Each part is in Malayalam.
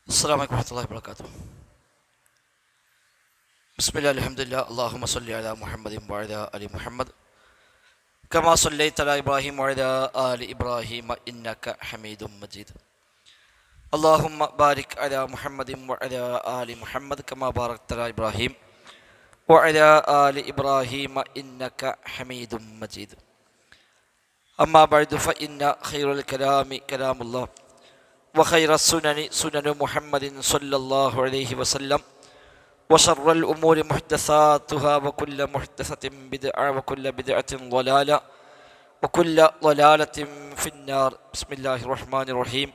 السلام عليكم ورحمة الله وبركاته. بسم الله الحمد لله اللهم صل على محمد وعلى آل محمد كما صليت على إبراهيم وعلى آل إبراهيم إنك حميد مجيد. اللهم بارك على محمد وعلى آل محمد كما باركت على إبراهيم وعلى آل إبراهيم إنك حميد مجيد. أما بعد فإن خير الكلام كلام الله وخير السنن سنن محمد صلى الله عليه وسلم وشر الأمور محدثاتها وكل محدثة بدعة وكل بدعة ضلالة وكل ضلالة في النار. بسم الله الرحمن الرحيم.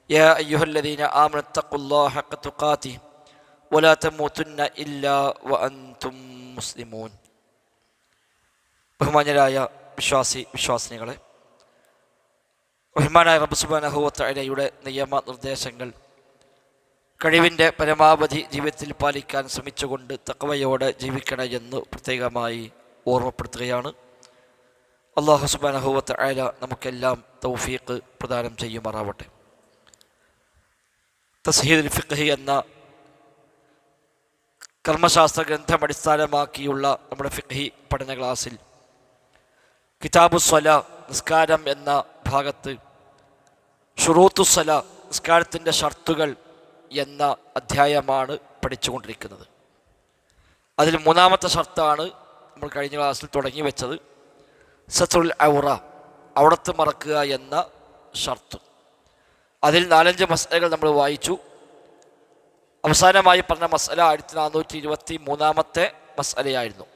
يا أيها الذين آمنوا اتقوا الله حق تقاته ولا تموتن إلا وأنتم مسلمون. ബഹുമാന്യരായ വിശ്വാസിനികളെ, ബഹുമാനായ റബ്ബ് സുബ്ഹാനഹു വ തആലയുടെ നിയമനിർദ്ദേശങ്ങൾ കഴിവിൻ്റെ പരമാവധി ജീവിതത്തിൽ പാലിക്കാൻ ശ്രമിച്ചുകൊണ്ട് തഖ്വയോടെ ജീവിക്കണമെന്ന് പ്രത്യേകമായി ഓർമ്മപ്പെടുത്തുകയാണ്. അല്ലാഹു സുബ്ഹാനഹു വ തആല നമുക്കെല്ലാം തൗഫീഖ് പ്രദാനം ചെയ്യുമാറാവട്ടെ. തസ്ഹീലുൽ ഫിഖ്ഹ് എന്ന കർമ്മശാസ്ത്ര ഗ്രന്ഥം അടിസ്ഥാനമാക്കിയുള്ള നമ്മുടെ ഫിഖ്ഹി പഠന ക്ലാസ്സിൽ കിതാബുസ്സലാ നിസ്കാരം എന്ന ഭാഗത്ത് ഷുറൂത്തുസ്സലാ നിസ്കാരത്തിൻ്റെ ഷർത്തുകൾ എന്ന അധ്യായമാണ് പഠിച്ചുകൊണ്ടിരിക്കുന്നത്. അതിൽ മൂന്നാമത്തെ ഷർത്താണ് നമ്മൾ കഴിഞ്ഞ ക്ലാസ്സിൽ തുടങ്ങി വെച്ചത്, സത്റുൽ ഔറ, ഔറത്ത് മറക്കുക എന്ന ഷർത്ത്. അതിൽ 4-5 മസ്അലകൾ നമ്മൾ വായിച്ചു. അവസാനമായി പറഞ്ഞ മസ്അല 1423 മസ്അലയായിരുന്നു.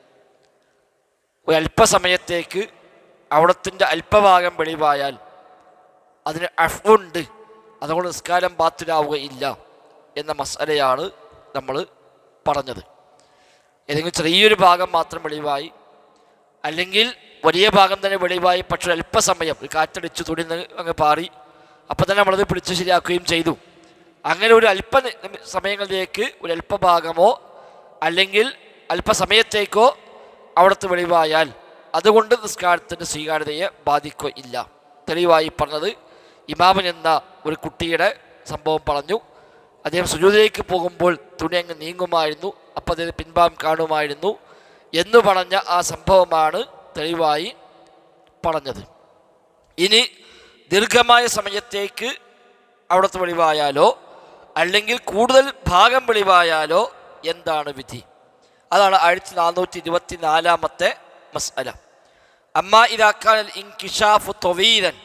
ഒരല്പസമയത്തേക്ക് ഔറത്തിൻ്റെ അല്പഭാഗം വെളിവായാൽ അതിന് അഫ്ഉണ്ട്, അതുകൊണ്ട് നിസ്കാരം ബാത്തിലാവുകയില്ല എന്ന മസ്അലയാണ് നമ്മൾ പറഞ്ഞത്. ഏതെങ്കിലും ചെറിയൊരു ഭാഗം മാത്രം വെളിവായി, അല്ലെങ്കിൽ വലിയ ഭാഗം തന്നെ വെളിവായി, പക്ഷേ അല്പസമയം ഒരു കാറ്റടിച്ച് തുണി അങ്ങ് പാറി, അപ്പം തന്നെ നമ്മളത് പിടിച്ച് ശരിയാക്കുകയും ചെയ്തു. അങ്ങനെ ഒരു അല്പ സമയങ്ങളിലേക്ക് ഒരു അല്പഭാഗമോ അല്ലെങ്കിൽ അല്പസമയത്തേക്കോ അവിടുത്തെ വെളിവായാൽ അതുകൊണ്ട് നിസ്കാരത്തിൻ്റെ സ്വീകാര്യതയെ ബാധിക്കുകയില്ല. തെളിവായി പറഞ്ഞത് ഇമാമൻ എന്ന ഒരു കുട്ടിയുടെ സംഭവം പറഞ്ഞു. അദ്ദേഹം സുജൂദിലേക്ക് പോകുമ്പോൾ തുണി അങ്ങ് നീങ്ങുമായിരുന്നു, അപ്പം അദ്ദേഹം പിൻഭാഗം കാണുമായിരുന്നു എന്ന് പറഞ്ഞ ആ സംഭവമാണ് തെളിവായി പറഞ്ഞത്. ഇനി ദീർഘമായ സമയത്തേക്ക് അവിടുത്തെ വെളിവായാലോ അല്ലെങ്കിൽ കൂടുതൽ ഭാഗം വെളിവായാലോ എന്താണ് വിധി? അതാണ് 1424 മസ്അല. അമ്മാ ഇദാ കാനൽ ഇൻകിശാഫു തവീലൻ,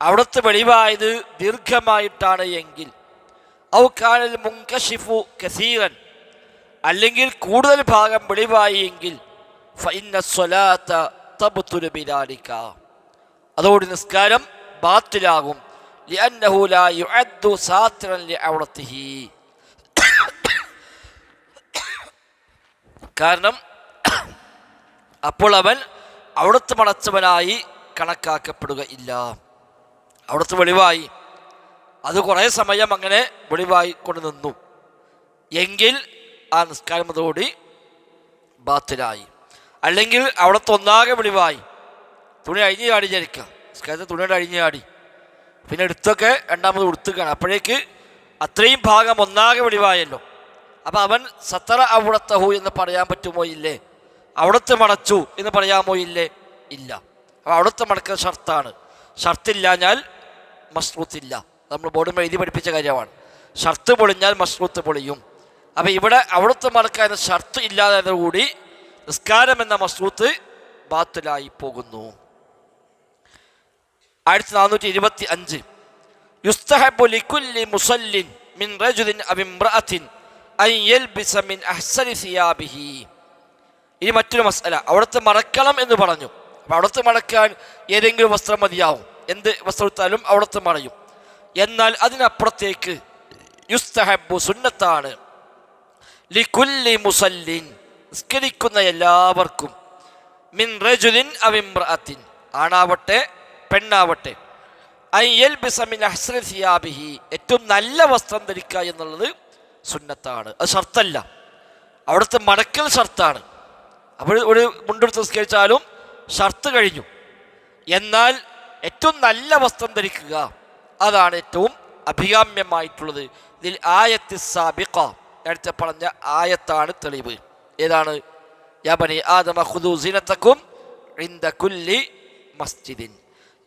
അവിടുത്തെ വെളിവായത് ദീർഘമായിട്ടാണ് എങ്കിൽ, ഔ കാനൽ മുൻകശിഫു കസീറൻ, അല്ലെങ്കിൽ കൂടുതൽ ഭാഗം വെളിവായി എങ്കിൽ, ഫഇന്ന സ്വലാത്ത തബ്തുലു ബിദാലിക, അതോടെ നിസ്കാരം ബാത്തിലാകും. ലിഅന്നഹു ലാ യുഅദ്ദു സാത്തിറൻ ലിഔറത്തിഹി, കാരണം അപ്പോൾ അവൻ അവിടുത്തെ മടച്ചവനായി കണക്കാക്കപ്പെടുകയില്ല. അവിടുത്തെ വെളിവായി, അത് കുറേ സമയം അങ്ങനെ വെളിവായി കൊണ്ട് നിന്നു എങ്കിൽ ആ നിസ്കാരം അതോടി ബാത്തിലായി. അല്ലെങ്കിൽ അവിടുത്തെ ഒന്നാകെ വെളിവായി, തുണി അഴിഞ്ഞ് ചാടി വിചാരിക്കുക, നിസ്കാരത്തെ തുണിയുടെ അഴിഞ്ഞ് ചാടി, പിന്നെ എടുത്തൊക്കെ രണ്ടാമത് ഉടുത്തുകയാണ്, അപ്പോഴേക്ക് അത്രയും ഭാഗം ഒന്നാകെ വെളിവായല്ലോ. അപ്പം അവൻ സത്തറ അവിടത്തഹു എന്ന് പറയാൻ പറ്റുമോ? ഇല്ലേ. അവിടുത്തെ മടച്ചു എന്ന് പറയാമോ? ഇല്ലേ, ഇല്ല. അപ്പോൾ അവിടുത്തെ മടക്കൽ ഷർത്താണ്. ഷർത്തില്ലാഞ്ഞാൽ മഷ്റൂത്തില്ല. നമ്മൾ ബോർഡിൽ എഴുതി പഠിപ്പിച്ച കാര്യമാണ്. ഷർത്ത് പൊളിഞ്ഞാൽ മഷ്റൂത്ത് പൊളിയും. അപ്പം ഇവിടെ അവിടുത്തെ മടക്കാൻ ഷർത്ത് ഇല്ലാതായതോടുകൂടി നിസ്കാരം എന്ന മഷ്റൂത്ത് ബാത്തിലായി പോകുന്നു. 1425 യുസ്തഹബു ലികുല്ലി മുസല്ലിൻ മിൻ റജുലിൻ അവ ഇംറഅത്തിൻ അൻ യൽബിസ മിൻ അഹ്സനി സിയാബിഹി. ഇനി മറ്റൊരു മസ്അല, അവിടുത്തെ മടക്കണം എന്ന് പറഞ്ഞു. അപ്പം അവിടുത്തെ മടക്കാൻ ഏതെങ്കിലും വസ്ത്രം മതിയാവും, എന്ത് വസ്ത്രം എടുത്താലും അവിടുത്തെ മടയും. എന്നാൽ അതിനപ്പുറത്തേക്ക് യുസ്തഹബു, സുന്നത്താണ്, ലികുല്ലി മുസല്ലിൻ, നിസ്കരിക്കുന്ന എല്ലാവർക്കും, മിൻ റജുലിൻ അവ ഇംറഅത്തിൻ, ആണാവട്ടെ പെണ്ണാവട്ടെ, അൻ യൽബിസ മിൻ അഹ്സനി സിയാബിഹി, ഏറ്റവും നല്ല വസ്ത്രം ധരിക്കുക എന്നുള്ളത് സുന്നത്താണ്, അത് ഷർത്തല്ല. അവിടുത്തെ മടക്കൽ ഷർത്താണ്. അപ്പോൾ ഒരു മുണ്ടെടുത്ത് നിസ്കരിച്ചാലും ഷർത്ത് കഴിഞ്ഞു. എന്നാൽ ഏറ്റവും നല്ല വസ്ത്രം ധരിക്കുക, അതാണ് ഏറ്റവും അഭികാമ്യമായിട്ടുള്ളത് ഇതിൽ ആയത്തി സാബിഖ, നേരത്തെ പറഞ്ഞ ആയത്താണ് തെളിവ്. ഏതാണ്? യാ ബനി ആദമ ഖുദൂ സീനത്തക്കും ഇൻദ കുല്ലി മസ്ജിദിൻ,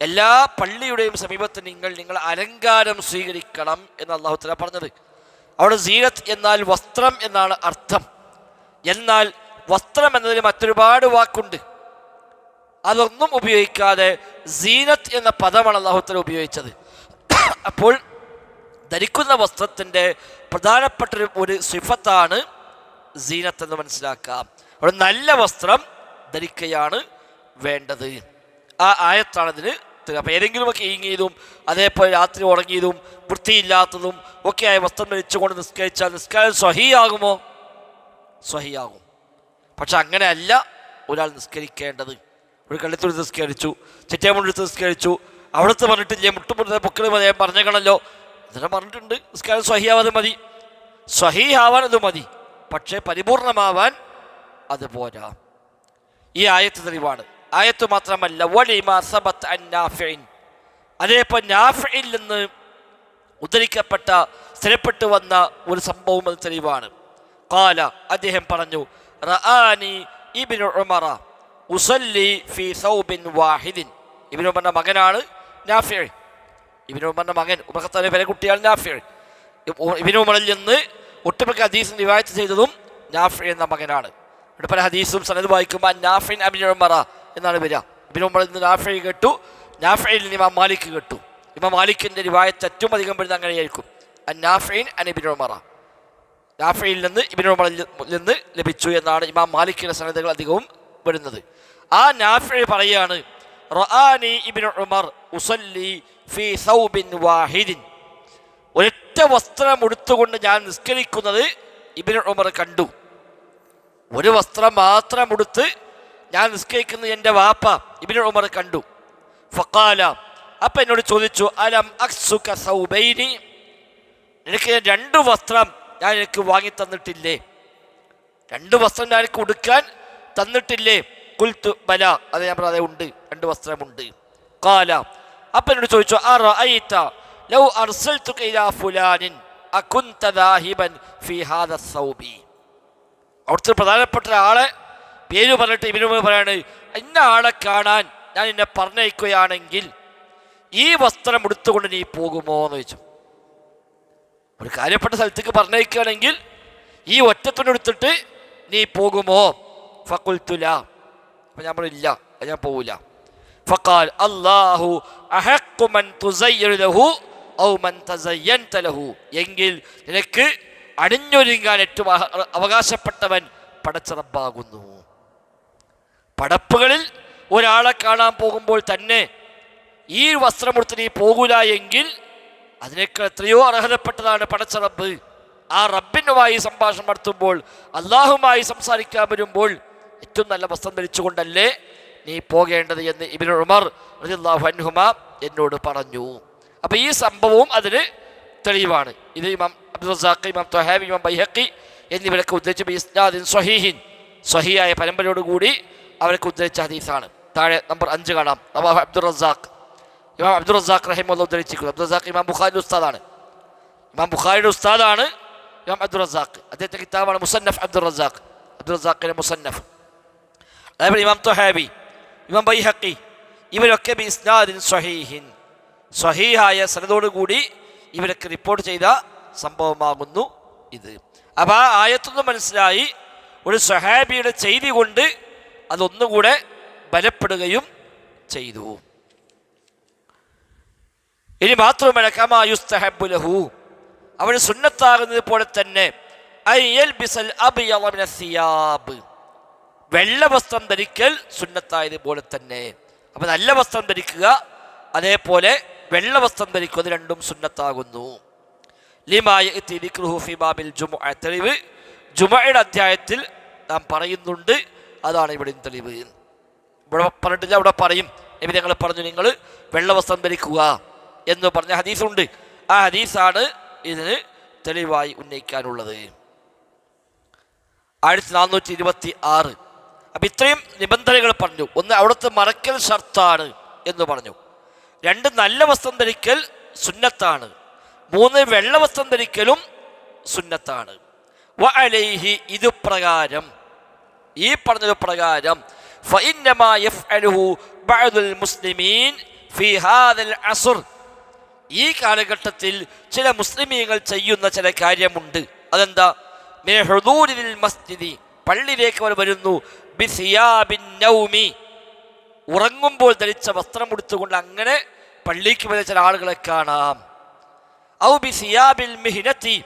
എല്ലാ പള്ളിയുടെയും സമീപത്ത് നിങ്ങൾ അലങ്കാരം സ്വീകരിക്കണം എന്ന് അല്ലാഹു തആല പറഞ്ഞത്. അവിടെ സീനത്ത് എന്നാൽ വസ്ത്രം എന്നാണ് അർത്ഥം. എന്നാൽ വസ്ത്രം എന്നതിന് മറ്റൊരുപാട് വാക്കുണ്ട്. അതൊന്നും ഉപയോഗിക്കാതെ സീനത്ത് എന്ന പദമാണ് അല്ലാഹു തആല ഉപയോഗിച്ചത്. അപ്പോൾ ധരിക്കുന്ന വസ്ത്രത്തിൻ്റെ പ്രധാനപ്പെട്ട ഒരു സിഫത്താണ് സീനത്ത് എന്ന് മനസ്സിലാക്കാം. ഒരു നല്ല വസ്ത്രം ധരിക്കുകയാണ് വേണ്ടത്. ആ ആയത്താണ് ഇതിന്. അപ്പോൾ ഏതെങ്കിലുമൊക്കെ ഈങ്ങിയതും അതേപോലെ രാത്രി ഉറങ്ങിയതും വൃത്തിയില്ലാത്തതും ഒക്കെ ആയ വസ്ത്രം ധരിച്ചുകൊണ്ട് നിസ്കരിച്ചാൽ നിസ്കാരം സ്വഹിയാകുമോ? സ്വഹിയാകും. പക്ഷെ അങ്ങനെയല്ല ഒരാൾ നിസ്കരിക്കേണ്ടത്. ഒരു കള്ളിത്തൊഴുത്ത് നിസ്കരിച്ചു, ചിറ്റേമുണ്ടെടുത്ത് നിസ്കരിച്ചു, അവിടുത്തെ പറഞ്ഞിട്ടില്ലേ മുട്ടുമുട്ട പൊക്കളി മതി പറഞ്ഞേക്കണല്ലോ, ഇതിനെ പറഞ്ഞിട്ടുണ്ട്. നിസ്കാരം സ്വഹിയാവാതെ മതി, സ്വഹിയാവാൻ അത് മതി, പക്ഷേ പരിപൂർണമാവാൻ അത് പോരാ. ഈ ആയത്ത് തെളിവാണ്. ആയത്ത് മാത്രമല്ല, വലിമാ സബത്ത് അൻ നാഫിഇൻ, അതേപോലെ നാഫിഇൽ നിന്ന് ഉദ്ധരിക്കപ്പെട്ട സ്ഥിരപ്പെട്ടു വന്ന ഒരു സംഭവം അത് തെളിവാണ്. ഖാല, അദ്ദേഹം പറഞ്ഞു, റആനി ഇബ്നു ഉമറ ഉസല്ലി ഫീ സൗബിൻ വാഹിദിൻ. ഇബ്നു ഉമറിന്റെ മകനാണ് നാഫിഇ. ഇബ്നു ഉമറിന്റെ മകൻ, ഉമർ ഖത്താബിന്റെ പേരെ കുട്ടിയാണ് നാഫിഇ. ഇബ്നു ഉമറിൽ നിന്ന് ഒട്ടുമിക്ക ഹദീസും റിവായത്ത് ചെയ്തതും നാഫിഇ എന്ന മകനാണ്. ഇവിടെ പല ഹദീസും സനദ് വായിക്കുമ്പോൾ നാഫിൻ ഇബ്നു ഉമറ എന്നാണ് വരിക. ഇബ്നു ഉമറിൽ നിന്ന് നാഫിഇ കേട്ടു, നാഫിഇൽ നിന്ന് ഇമാം മാലിക് കേട്ടു. ഇമാം മാലിക്കിന്റെ റിവായത്ത് ഏറ്റവും അധികം വരുന്നത് അങ്ങനെയായിരിക്കും, നാഫിഇൻ അൻ ഇബ്നു ഉമറ, നാഫിഇൽ നിന്ന് ഇബ്നു ഉമറിൽ നിന്ന് ലഭിച്ചു എന്നാണ് ഇമാം മാലിക്കിന്റെ സനദുകൾ അധികവും വരുന്നത്. ആ നാഫിഇ പറയാണ്, റആനി ഇബ്നു ഉമർ ഉസല്ലി ഫീ സൗബിൻ വാഹിദിൻ, ഒരൊറ്റ വസ്ത്രം ഉടുത്തുകൊണ്ട് ഞാൻ നിസ്കരിക്കുന്നത് ഇബ്നു ഉമർ കണ്ടു. ഒരു വസ്ത്രം മാത്രം ഉടുത്ത് ഞാൻ നിസ്കരിക്കുന്നത് എൻ്റെ വാപ്പ ഇബ്നു ഉമർ കണ്ടു. ഫഖാല, അപ്പം എന്നോട് ചോദിച്ചു, അലം അക്സുക സൗബൈനി, എനിക്ക് രണ്ട് വസ്ത്രം ഞാൻ എനിക്ക് വാങ്ങി തന്നിട്ടില്ലേ? രണ്ട് വസ്ത്രം ഞാൻ എനിക്ക് ഉടുക്കാൻ തന്നിട്ടില്ലേ? ഖുൽതു ബല, അത് ഞാൻ പറയാതെ ഉണ്ട്, രണ്ട് വസ്ത്രമുണ്ട്. ഖാല, അപ്പം എന്നോട് ചോദിച്ചു, അറഅയ്ത ലൗ അർസൽതുക ഇലാ ഫുലാനിൻ അകുൻത ദാഹിബൻ ഫീ ഹാദാ സൗബി. അവിടുത്തെ പ്രധാനപ്പെട്ട ആളെ പേര് പറഞ്ഞിട്ട് ഇബ്നു ഉമർ പറയാണ്, ഇന്ന ആളെ കാണാൻ ഞാൻ എന്നെ പറഞ്ഞയക്കുകയാണെങ്കിൽ ഈ വസ്ത്രം ഉടുത്തുകൊണ്ട് നീ പോകുമോ എന്ന് ചോദിച്ചു. ഒരു കാര്യപ്പെട്ട സ്ഥലത്തേക്ക് പറഞ്ഞയക്കുകയാണെങ്കിൽ ഈ ഒറ്റത്തുണി എടുത്തിട്ട് നീ പോകുമോ? ഫഖുൽതു ലാ, അപ്പം ഞാൻ പറഞ്ഞില്ല, ഞാൻ പോവില്ല. ഫഖാൽ അല്ലാഹു അഹഖു മൻ തുസയ്യിറു ലഹു ഔ മൻ തസയ്യൻത ലഹു, എങ്കിൽ നിനക്ക് അണിഞ്ഞൊരുങ്ങാൻ ഏറ്റവും അവകാശപ്പെട്ടവൻ പടച്ച റബ്ബാകുന്നു. പടപ്പുകളിൽ ഒരാളെ കാണാൻ പോകുമ്പോൾ തന്നെ ഈ വസ്ത്രമെടുത്ത് നീ പോകൂല എങ്കിൽ അതിനേക്കാൾ എത്രയോ അർഹതപ്പെട്ടതാണ് പടച്ച റബ്ബ്. ആ റബ്ബിനുമായി സംഭാഷണം നടത്തുമ്പോൾ, അള്ളാഹുമായി സംസാരിക്കാൻ വരുമ്പോൾ ഏറ്റവും നല്ല വസ്ത്രം ധരിച്ചുകൊണ്ടല്ലേ നീ പോകേണ്ടത് എന്ന് ഇബ്നു ഉമർ റളിയല്ലാഹു അൻഹുമാ എന്നോട് പറഞ്ഞു. അപ്പം ഈ സംഭവവും അതിന് തെളിവാണ്. ഇത് ഇമാം അബ്ദുർ റസാഖ്, ഇമാം ത്വഹാബി, ഇമാം ബൈഹഖി എന്നിവരൊക്കെ ഉദ്ധരിച്ച ഇസ്നാദിൻ സ്വഹീഹിൻ, സ്വഹീഹായ പരമ്പരയോടുകൂടി അവരൊക്കെ ഉദ്ധരിച്ച ഹദീസാണ്. താഴെ നമ്പർ 5 കാണാം. റവാഹു അബ്ദുർ റസാഖ്, ഇമാം അബ്ദുർ റസാഖ് റഹിമഹുല്ലാഹ് ഉദ്ധരിച്ചിരിക്കുന്നു. അബ്ദുർ റസാഖ് ഇമാം ബുഖാരിയുടെ ഉസ്താദാണ്. ഇമാം ബുഖാരിയുടെ ഉസ്താദാണ് ഇമാം അബ്ദുർ റസാഖ്. അദ്ദേഹത്തെ കിതാബാണ് മുസന്നഫ് അബ്ദുർ റസാഖ്, അബ്ദുർ റസാഖിന്റെ മുസന്നഫ്. അതേപോലെ ഇമാം ത്വഹാബി, ഇമാം ബൈഹഖി ഇവരൊക്കെ ബിസ്നാദിൻ സ്വഹീഹിൻ, സ്വഹീഹായ സനദോടുകൂടി ഇവരൊക്കെ റിപ്പോർട്ട് ചെയ്ത സംഭവമാകുന്നു ഇത്. അപ്പോൾ ആ ആയത്തൊന്ന് മനസ്സിലായി, ഒരു സ്വഹാബിയുടെ ചെയ്തി കൊണ്ട് അതൊന്നുകൂടെ ബലപ്പെടുകയും ചെയ്തു. ഇനി മാത്രമല്ല, കമാ യുസ്തഹബ്ബു ലഹു, അവന് സുന്നത്താകുന്നത് പോലെ തന്നെ അയ്യൽബിസൽ അബ്യള മിന സിയാബ്, വെള്ള വസ്ത്രം ധരിക്കൽ സുന്നത്തായതുപോലെ തന്നെ. അപ്പം നല്ല വസ്ത്രം ധരിക്കുക, അതേപോലെ വെള്ള വസ്ത്രം ധരിക്കുക, അത് രണ്ടും സുന്നത്താകുന്നു. ലിമായ ദിക്റുഹു ഫി ബാബിൽ ജുമുഅ, തെളിവ് ജുമുഅയുടെ അധ്യായത്തിൽ നാം പറയുന്നുണ്ട്, അതാണ് ഇവിടെയും തെളിവ്. ഇവിടെ പറഞ്ഞിട്ടില്ല, അവിടെ പറയും. നബി ഞങ്ങൾ പറഞ്ഞു നിങ്ങൾ വെള്ള വസ്ത്രം ധരിക്കുക എന്ന് പറഞ്ഞ ഹദീസുണ്ട്. ആ ഹദീസാണ് ഇതിന് തെളിവായി ഉന്നയിക്കാനുള്ളത്. 1426. അപ്പം ഇത്രയും നിബന്ധനകൾ പറഞ്ഞു. ഒന്ന്, അവിടുത്തെ മറക്കൽ ഷർത്താണ് എന്ന് പറഞ്ഞു. 2, നല്ല വസ്ത്രം ധരിക്കൽ സുന്നത്താണ്. 3 വെള്ള വസ്ത്രം ധരിക്കലും സുന്നത്താണ്. വഅലൈഹി ഇതുപ്രകാരം, ഈ പറഞ്ഞത് പ്രകാരം ഫഇന്നമാ യഫ്അലുഹു ബഅദുൽ മുസ്ലിമീൻ ഫീ ഹാദൽ അസ്ർ, ഈ കാലഘട്ടത്തിൽ ചില മുസ്ലിമീങ്ങൾ ചെയ്യുന്ന ചില കാര്യമുണ്ട്. അതെന്താ? മിൻ ഹുദൂരിൽ മസ്ജിദി, പള്ളിയിലേക്ക് അവർ വരുന്നു, ബിസിയാബിൻ നൗമി, ഉറങ്ങുമ്പോൾ ധരിച്ച വസ്ത്രം ഉടുത്തുകൊണ്ട് അങ്ങനെ പള്ളിക്ക് വരുന്ന ചില ആളുകളെ കാണാം. ഔ ബിസിയാബിൽ മിഹ്നതി,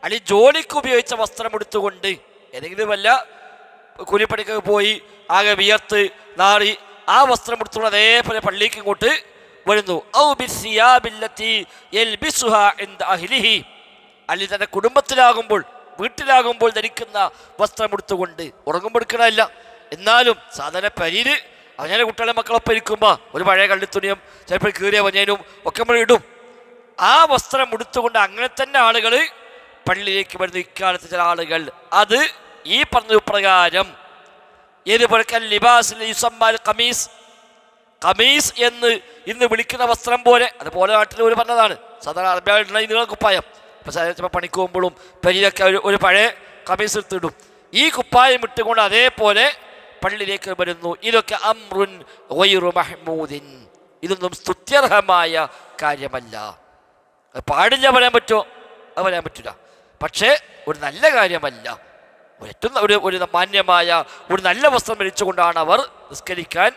അല്ലെങ്കിൽ ജോലിക്ക് ഉപയോഗിച്ച വസ്ത്രം എടുത്തുകൊണ്ട്, ഏതെങ്കിലും വല്ല കൂലിപ്പണിക്കൊക്കെ പോയി ആകെ വിയർത്ത് നാറി ആ വസ്ത്രം എടുത്തുകൊണ്ട് അതേപോലെ പള്ളിക്ക് ഇങ്ങോട്ട് വരുന്നു. ഔ ബിസിയാബില്ലതി യൽബിസുഹാ ഇൻദ അഹ്ലിഹി, അല്ലെങ്കിൽ തൻ്റെ കുടുംബത്തിലാകുമ്പോൾ വീട്ടിലാകുമ്പോൾ ധരിക്കുന്ന വസ്ത്രം എടുത്തുകൊണ്ട്, ഉറങ്ങുമ്പോൾ എടുക്കണമല്ല, എന്നാലും സാധാരണ പരീര് അങ്ങനെ കുട്ടികളെ മക്കളൊപ്പം ഇരിക്കുമ്പോൾ ഒരു പഴയ കള്ളിത്തുണിയും ചിലപ്പോൾ കീറിയ വഞ്ഞനും ഒക്കെ നമ്മൾ ഇടും. ആ വസ്ത്രം ഉടുത്തുകൊണ്ട് അങ്ങനെ തന്നെ ആളുകൾ പള്ളിയിലേക്ക് വരുന്ന ഇക്കാലത്ത് ചില ആളുകൾ, അത് ഈ പറഞ്ഞ പ്രകാരം ഏതുപോലെ ലിബാസ് യുസമ്മാൽ ഖമീസ്, ഖമീസ് എന്ന് ഇന്ന് വിളിക്കുന്ന വസ്ത്രം പോലെ, അതുപോലെ നാട്ടിൽ ഒരു പറഞ്ഞതാണ് സാധാരണ അറബിയായിട്ടുള്ള നീള കുപ്പായം. ഇപ്പം ചിലപ്പോൾ പണിക്ക് പോകുമ്പോഴും പെരിയിലൊക്കെ ഒരു പഴയ ഖമീസ് എടുത്തിടും. ഈ കുപ്പായം ഇട്ടുകൊണ്ട് അതേപോലെ പള്ളിയിലേക്ക് വരുന്നു. ഇതൊക്കെ അംറുൻ ഗൈറു മഹ്മൂദിൻ, ഇതൊന്നും സ്തുത്യർഹമായ കാര്യമല്ല. പാടില്ല പറയാൻ പറ്റുമോ? അത് പറയാൻ പറ്റില്ല. പക്ഷേ ഒരു നല്ല കാര്യമല്ല, ഏറ്റവും ഒരു മാന്യമായ ഒരു നല്ല വസ്ത്രം ധരിച്ചുകൊണ്ടാണ് അവർ നിസ്കരിക്കാൻ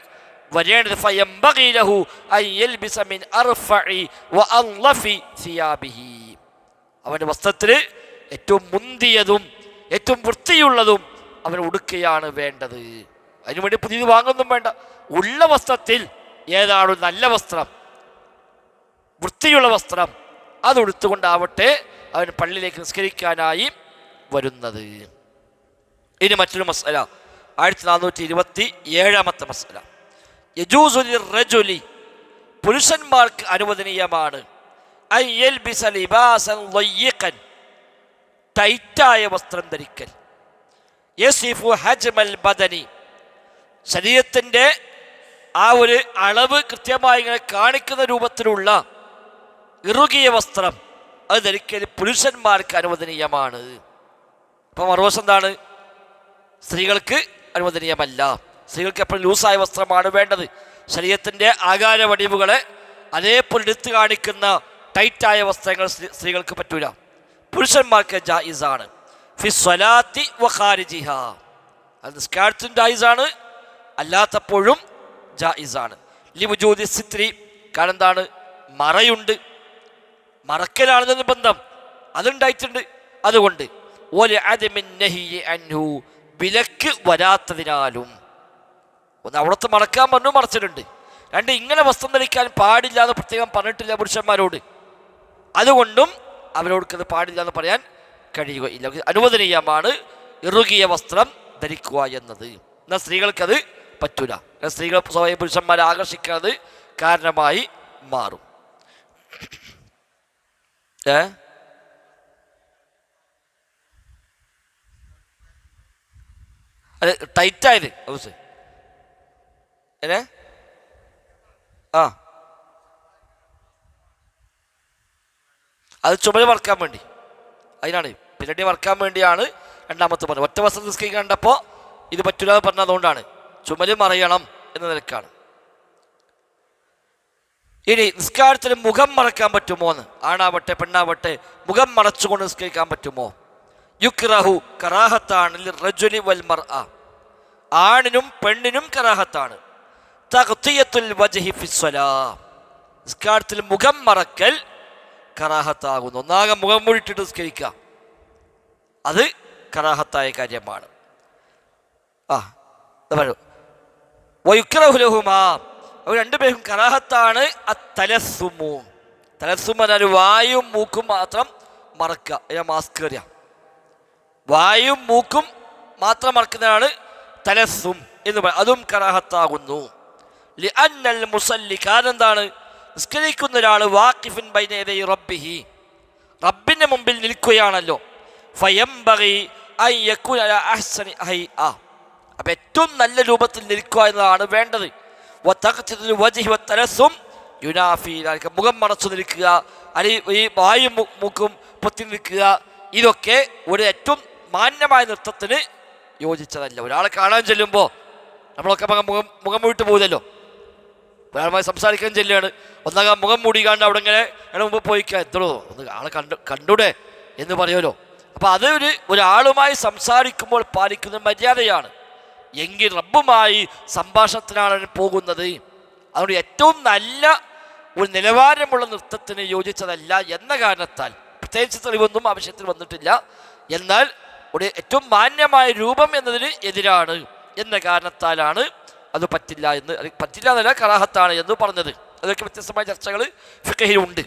വരേണ്ടത്. ഫയംബഗി ലഹു അൻ യൽബിസ മിൻ അർഫഇ വഅൻളഫി സിയാബിഹി, അവൻ്റെ വസ്ത്രത്തിൽ ഏറ്റവും മുന്തിയതും ഏറ്റവും വൃത്തിയുള്ളതും അവൻ ഉടുക്കുകയാണ് വേണ്ടത്. അതിനുവേണ്ടി പുതിയത് വാങ്ങൊന്നും വേണ്ട. ഉള്ള വസ്ത്രത്തിൽ ഏതാണ് നല്ല വസ്ത്രം, വൃത്തിയുള്ള വസ്ത്രം, അതെടുത്തുകൊണ്ടാവട്ടെ അവൻ പള്ളിയിലേക്ക് നിസ്കരിക്കാനായി വരുന്നത്. ഇനി മറ്റൊരു മസ്അല, 1427-ാമത്തെ മസ്അല. യജൂസു ലിർറജുലി, പുരുഷന്മാർക്ക് അനുവദനീയമാണ് അൻ യൽബിസ ലിബാസൻ ളയ്യിഖൻ, ടൈറ്റായ വസ്ത്രം ധരിക്കൽ. യസിഫു ഹജ്മൽ ബദനി, ശരീരത്തിൻ്റെ ആ ഒരു അളവ് കൃത്യമായി ഇങ്ങനെ കാണിക്കുന്ന രൂപത്തിലുള്ള ഇറുകിയ വസ്ത്രം അത് ധരിക്കൽ പുരുഷന്മാർക്ക് അനുവദനീയമാണ്. അപ്പം മറുവശം എന്താണ്? സ്ത്രീകൾക്ക് അനുവദനീയമല്ല. സ്ത്രീകൾക്ക് എപ്പോഴും ലൂസായ വസ്ത്രമാണ് വേണ്ടത്. ശരീരത്തിൻ്റെ ആകാര വടിവുകളെ അതേപോലെ എടുത്തു കാണിക്കുന്ന ടൈറ്റായ വസ്ത്രങ്ങൾ സ്ത്രീകൾക്ക് പറ്റൂല. പുരുഷന്മാർക്ക് ജായിസാണ്. ഫി സ്വലാത്തി വഖാരിജിഹ, അത് നിസ്കാരത്തിനും ജായിസാണ്, അല്ലാത്തപ്പോഴും ജായിസാണ്. ലിവുജൂദി സിത്രി, കാരണം എന്താണ്? മറയുണ്ട്, മറക്കലാണെന്ന് നിർബന്ധം, അതുണ്ടായിട്ടുണ്ട്. അതുകൊണ്ട് വിലക്ക് വരാത്തതിനാലും, ഒന്ന് അവിടുത്തെ മറക്കാൻ പറഞ്ഞു, മറച്ചിട്ടുണ്ട്. 2 ഇങ്ങനെ വസ്ത്രം ധരിക്കാൻ പാടില്ല എന്ന് പ്രത്യേകം പറഞ്ഞിട്ടില്ല പുരുഷന്മാരോട്, അതുകൊണ്ടും അവരോട് പാടില്ല എന്ന് പറയാൻ കഴിയുകയില്ല. അനുവദനീയമാണ് ഇറുകിയ വസ്ത്രം ധരിക്കുക എന്നത്. എന്നാൽ സ്ത്രീകൾക്കത് പറ്റൂല. സ്ത്രീകൾ സ്വയം പുരുഷന്മാരെ ആകർഷിക്കുന്നത് കാരണമായി മാറും. അത് ടൈറ്റായത് അത് ചുമല് മറക്കാൻ വേണ്ടി, അതിനാണ് പിന്നടി മറക്കാൻ വേണ്ടിയാണ് രണ്ടാമത്തെ പറഞ്ഞത്. ഒറ്റ വസ്ത്രം നിസ്കരിക്കാൻ കണ്ടപ്പോൾ ഇത് പറ്റില്ല എന്ന് പറഞ്ഞത് അതുകൊണ്ടാണ്. ചുമല് മറയണം എന്ന നിലക്കാണ്. ഇനി നിസ്കാരത്തിൽ മുഖം മറക്കാൻ പറ്റുമോ എന്ന്, ആണാവട്ടെ പെണ്ണാവട്ടെ മുഖം മറച്ചുകൊണ്ട് നിസ്കരിക്കാൻ പറ്റുമോ? യുക്റഹു, കറാഹത്താണ്. ലിർറജുലി വൽ മർഅ, ആണിനും പെണ്ണിനും കറാഹത്താണ്. തഗ്തിയത്തുൽ വജ്ഹി ഫിസ്സലാ, നിസ്കാരത്തിൽ മുഖം മറക്കൽ കറാഹത്താകുന്നു. ഒന്നാകെ മുഖം മൂടിയിട്ടിട്ട് നിസ്കരിക്കുക, അത് കറാഹത്തായ കാര്യമാണ്. വയുക്റഹു ലഹുമാ, അവർ രണ്ടുപേരും കറാഹത്താണ്. അത്തലസ്സുമു, തലസ്സും എന്നാൽ വായും മൂക്കും മാത്രം മറക്കുക, മാസ്ക് കയറിയ വായും മൂക്കും മാത്രം മറക്കുന്നതാണ് തലസ്സും എന്ന് പറയുന്നത്, അതും കറാഹത്താകുന്നു. ലിഅന്നൽ മുസല്ലി, കാരണം എന്താണ്? നിസ്കരിക്കുന്ന ഒരാൾ വാഖിഫിൻ ബൈന യദൈ റബ്ബിഹി, റബ്ബിൻ്റെ മുമ്പിൽ നിൽക്കുകയാണല്ലോ. ഫയംബഗി അൻ യകൂന അലാ അഹ്സനി ഹൈഅ, അപ്പം ഏറ്റവും നല്ല രൂപത്തിൽ നിൽക്കുക എന്നതാണ് വേണ്ടത്. വതഖ്തിദുൽ വജ്ഹി വത്തലസ്സും യുനാഫി മുഖം മറച്ചു നിൽക്കുക, അല്ലെങ്കിൽ ഈ വായും മൂക്കും പൊത്തി നിൽക്കുക, ഇതൊക്കെ ഒരു ഏറ്റവും മാന്യമായ നൃത്തത്തിന് യോജിച്ചതല്ല. ഒരാളെ കാണാൻ ചെല്ലുമ്പോൾ നമ്മളൊക്കെ മുഖം മൂട്ട് പോകുമല്ലോ. ഒരാളുമായി സംസാരിക്കാൻ ചെല്ലുകയാണ്, ഒന്നാകാൻ മുഖം മൂടിക്കാണ്ട് അവിടെ ഇങ്ങനെ മുമ്പ് പോയിക്കുക, എത്രയോ ഒന്ന് ആളെ കണ്ടൂടെ എന്ന് പറയുമല്ലോ. അപ്പം അത് ഒരാളുമായി സംസാരിക്കുമ്പോൾ പാലിക്കുന്ന മര്യാദയാണ്. എങ്കിൽ റബ്ബുമായി സംഭാഷണത്തിനാണ് പോകുന്നത്. അതുകൊണ്ട് ഏറ്റവും നല്ല ഒരു നിലവാരമുള്ള നൃത്തത്തിന് യോജിച്ചതല്ല എന്ന കാരണത്താൽ, പ്രത്യേകിച്ച് തെളിവൊന്നും ആവശ്യത്തിൽ വന്നിട്ടില്ല, എന്നാൽ ഒരു ഏറ്റവും മാന്യമായ രൂപം എന്നതിന് എതിരാണ് എന്ന കാരണത്താലാണ് അത് പറ്റില്ല എന്നല്ല, കറാഹത്താണ് എന്ന് പറഞ്ഞത്. അതൊക്കെ വ്യത്യസ്തമായ ചർച്ചകൾ ഫിഖഹിലുണ്ട്.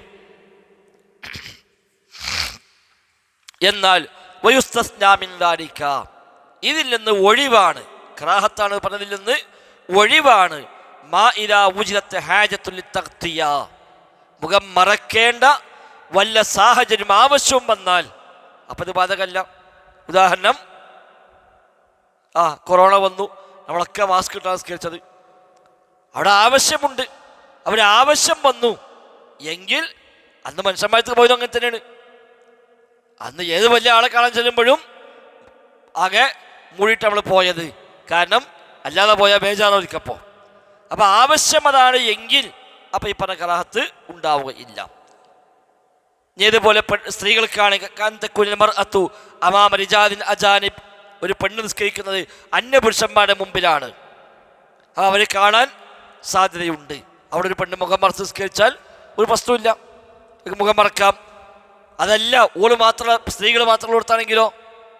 എന്നാൽ വയുസ്തസ്നാ മിൻ ദാലിക, ഇതിൽ നിന്ന് ഒഴിവാണ്, കറാഹത്താണ് പറഞ്ഞതിൽ നിന്ന് ഒഴിവാണ്, മാ ഇദാ വുജിദത് ഹാജത്തുൽ ലിത്തഗ്തിയ, മുഖം മറക്കേണ്ട വല്ല സാഹചര്യം ആവശ്യവും വന്നാൽ അപ്പം ഇത് ബാധകമല്ല. ഉദാഹരണം, കൊറോണ വന്നു, നമ്മളൊക്കെ മാസ്ക് ഇട്ടാണ് നിസ്കരിച്ചത്, അവിടെ ആവശ്യമുണ്ട്, ആവശ്യം വന്നു എങ്കിൽ അന്ന് മനുഷ്യന്മാർക്ക് പോയതും അങ്ങനെ തന്നെയാണ്. അന്ന് ഏത് വലിയ ആളെ കാണാൻ ചെല്ലുമ്പോഴും ആകെ മൂടിയിട്ട് നമ്മൾ പോയത്, കാരണം അല്ലാതെ പോയാൽ ബേജാറായിരിക്കപ്പോൾ. അപ്പം ആവശ്യം അതാണ് എങ്കിൽ അപ്പം ഈ പറഞ്ഞ കറാഹത്ത് ഉണ്ടാവുകയില്ല. ഇതുപോലെ സ്ത്രീകൾക്കാണെങ്കിൽ അജാനിബ്, ഒരു പെണ്ണ് നിസ്കരിക്കുന്നത് അന്യപുരുഷന്മാരുടെ മുമ്പിലാണ്, അവരെ കാണാൻ സാധ്യതയുണ്ട്. അവിടെ ഒരു പെണ്ണ് മുഖം മറച്ച് നിസ്കരിച്ചാൽ ഒരു പ്രശ്നമില്ല, മുഖം മറക്കാം. അതല്ല സ്ത്രീകൾ മാത്രം കൊടുത്താണെങ്കിലോ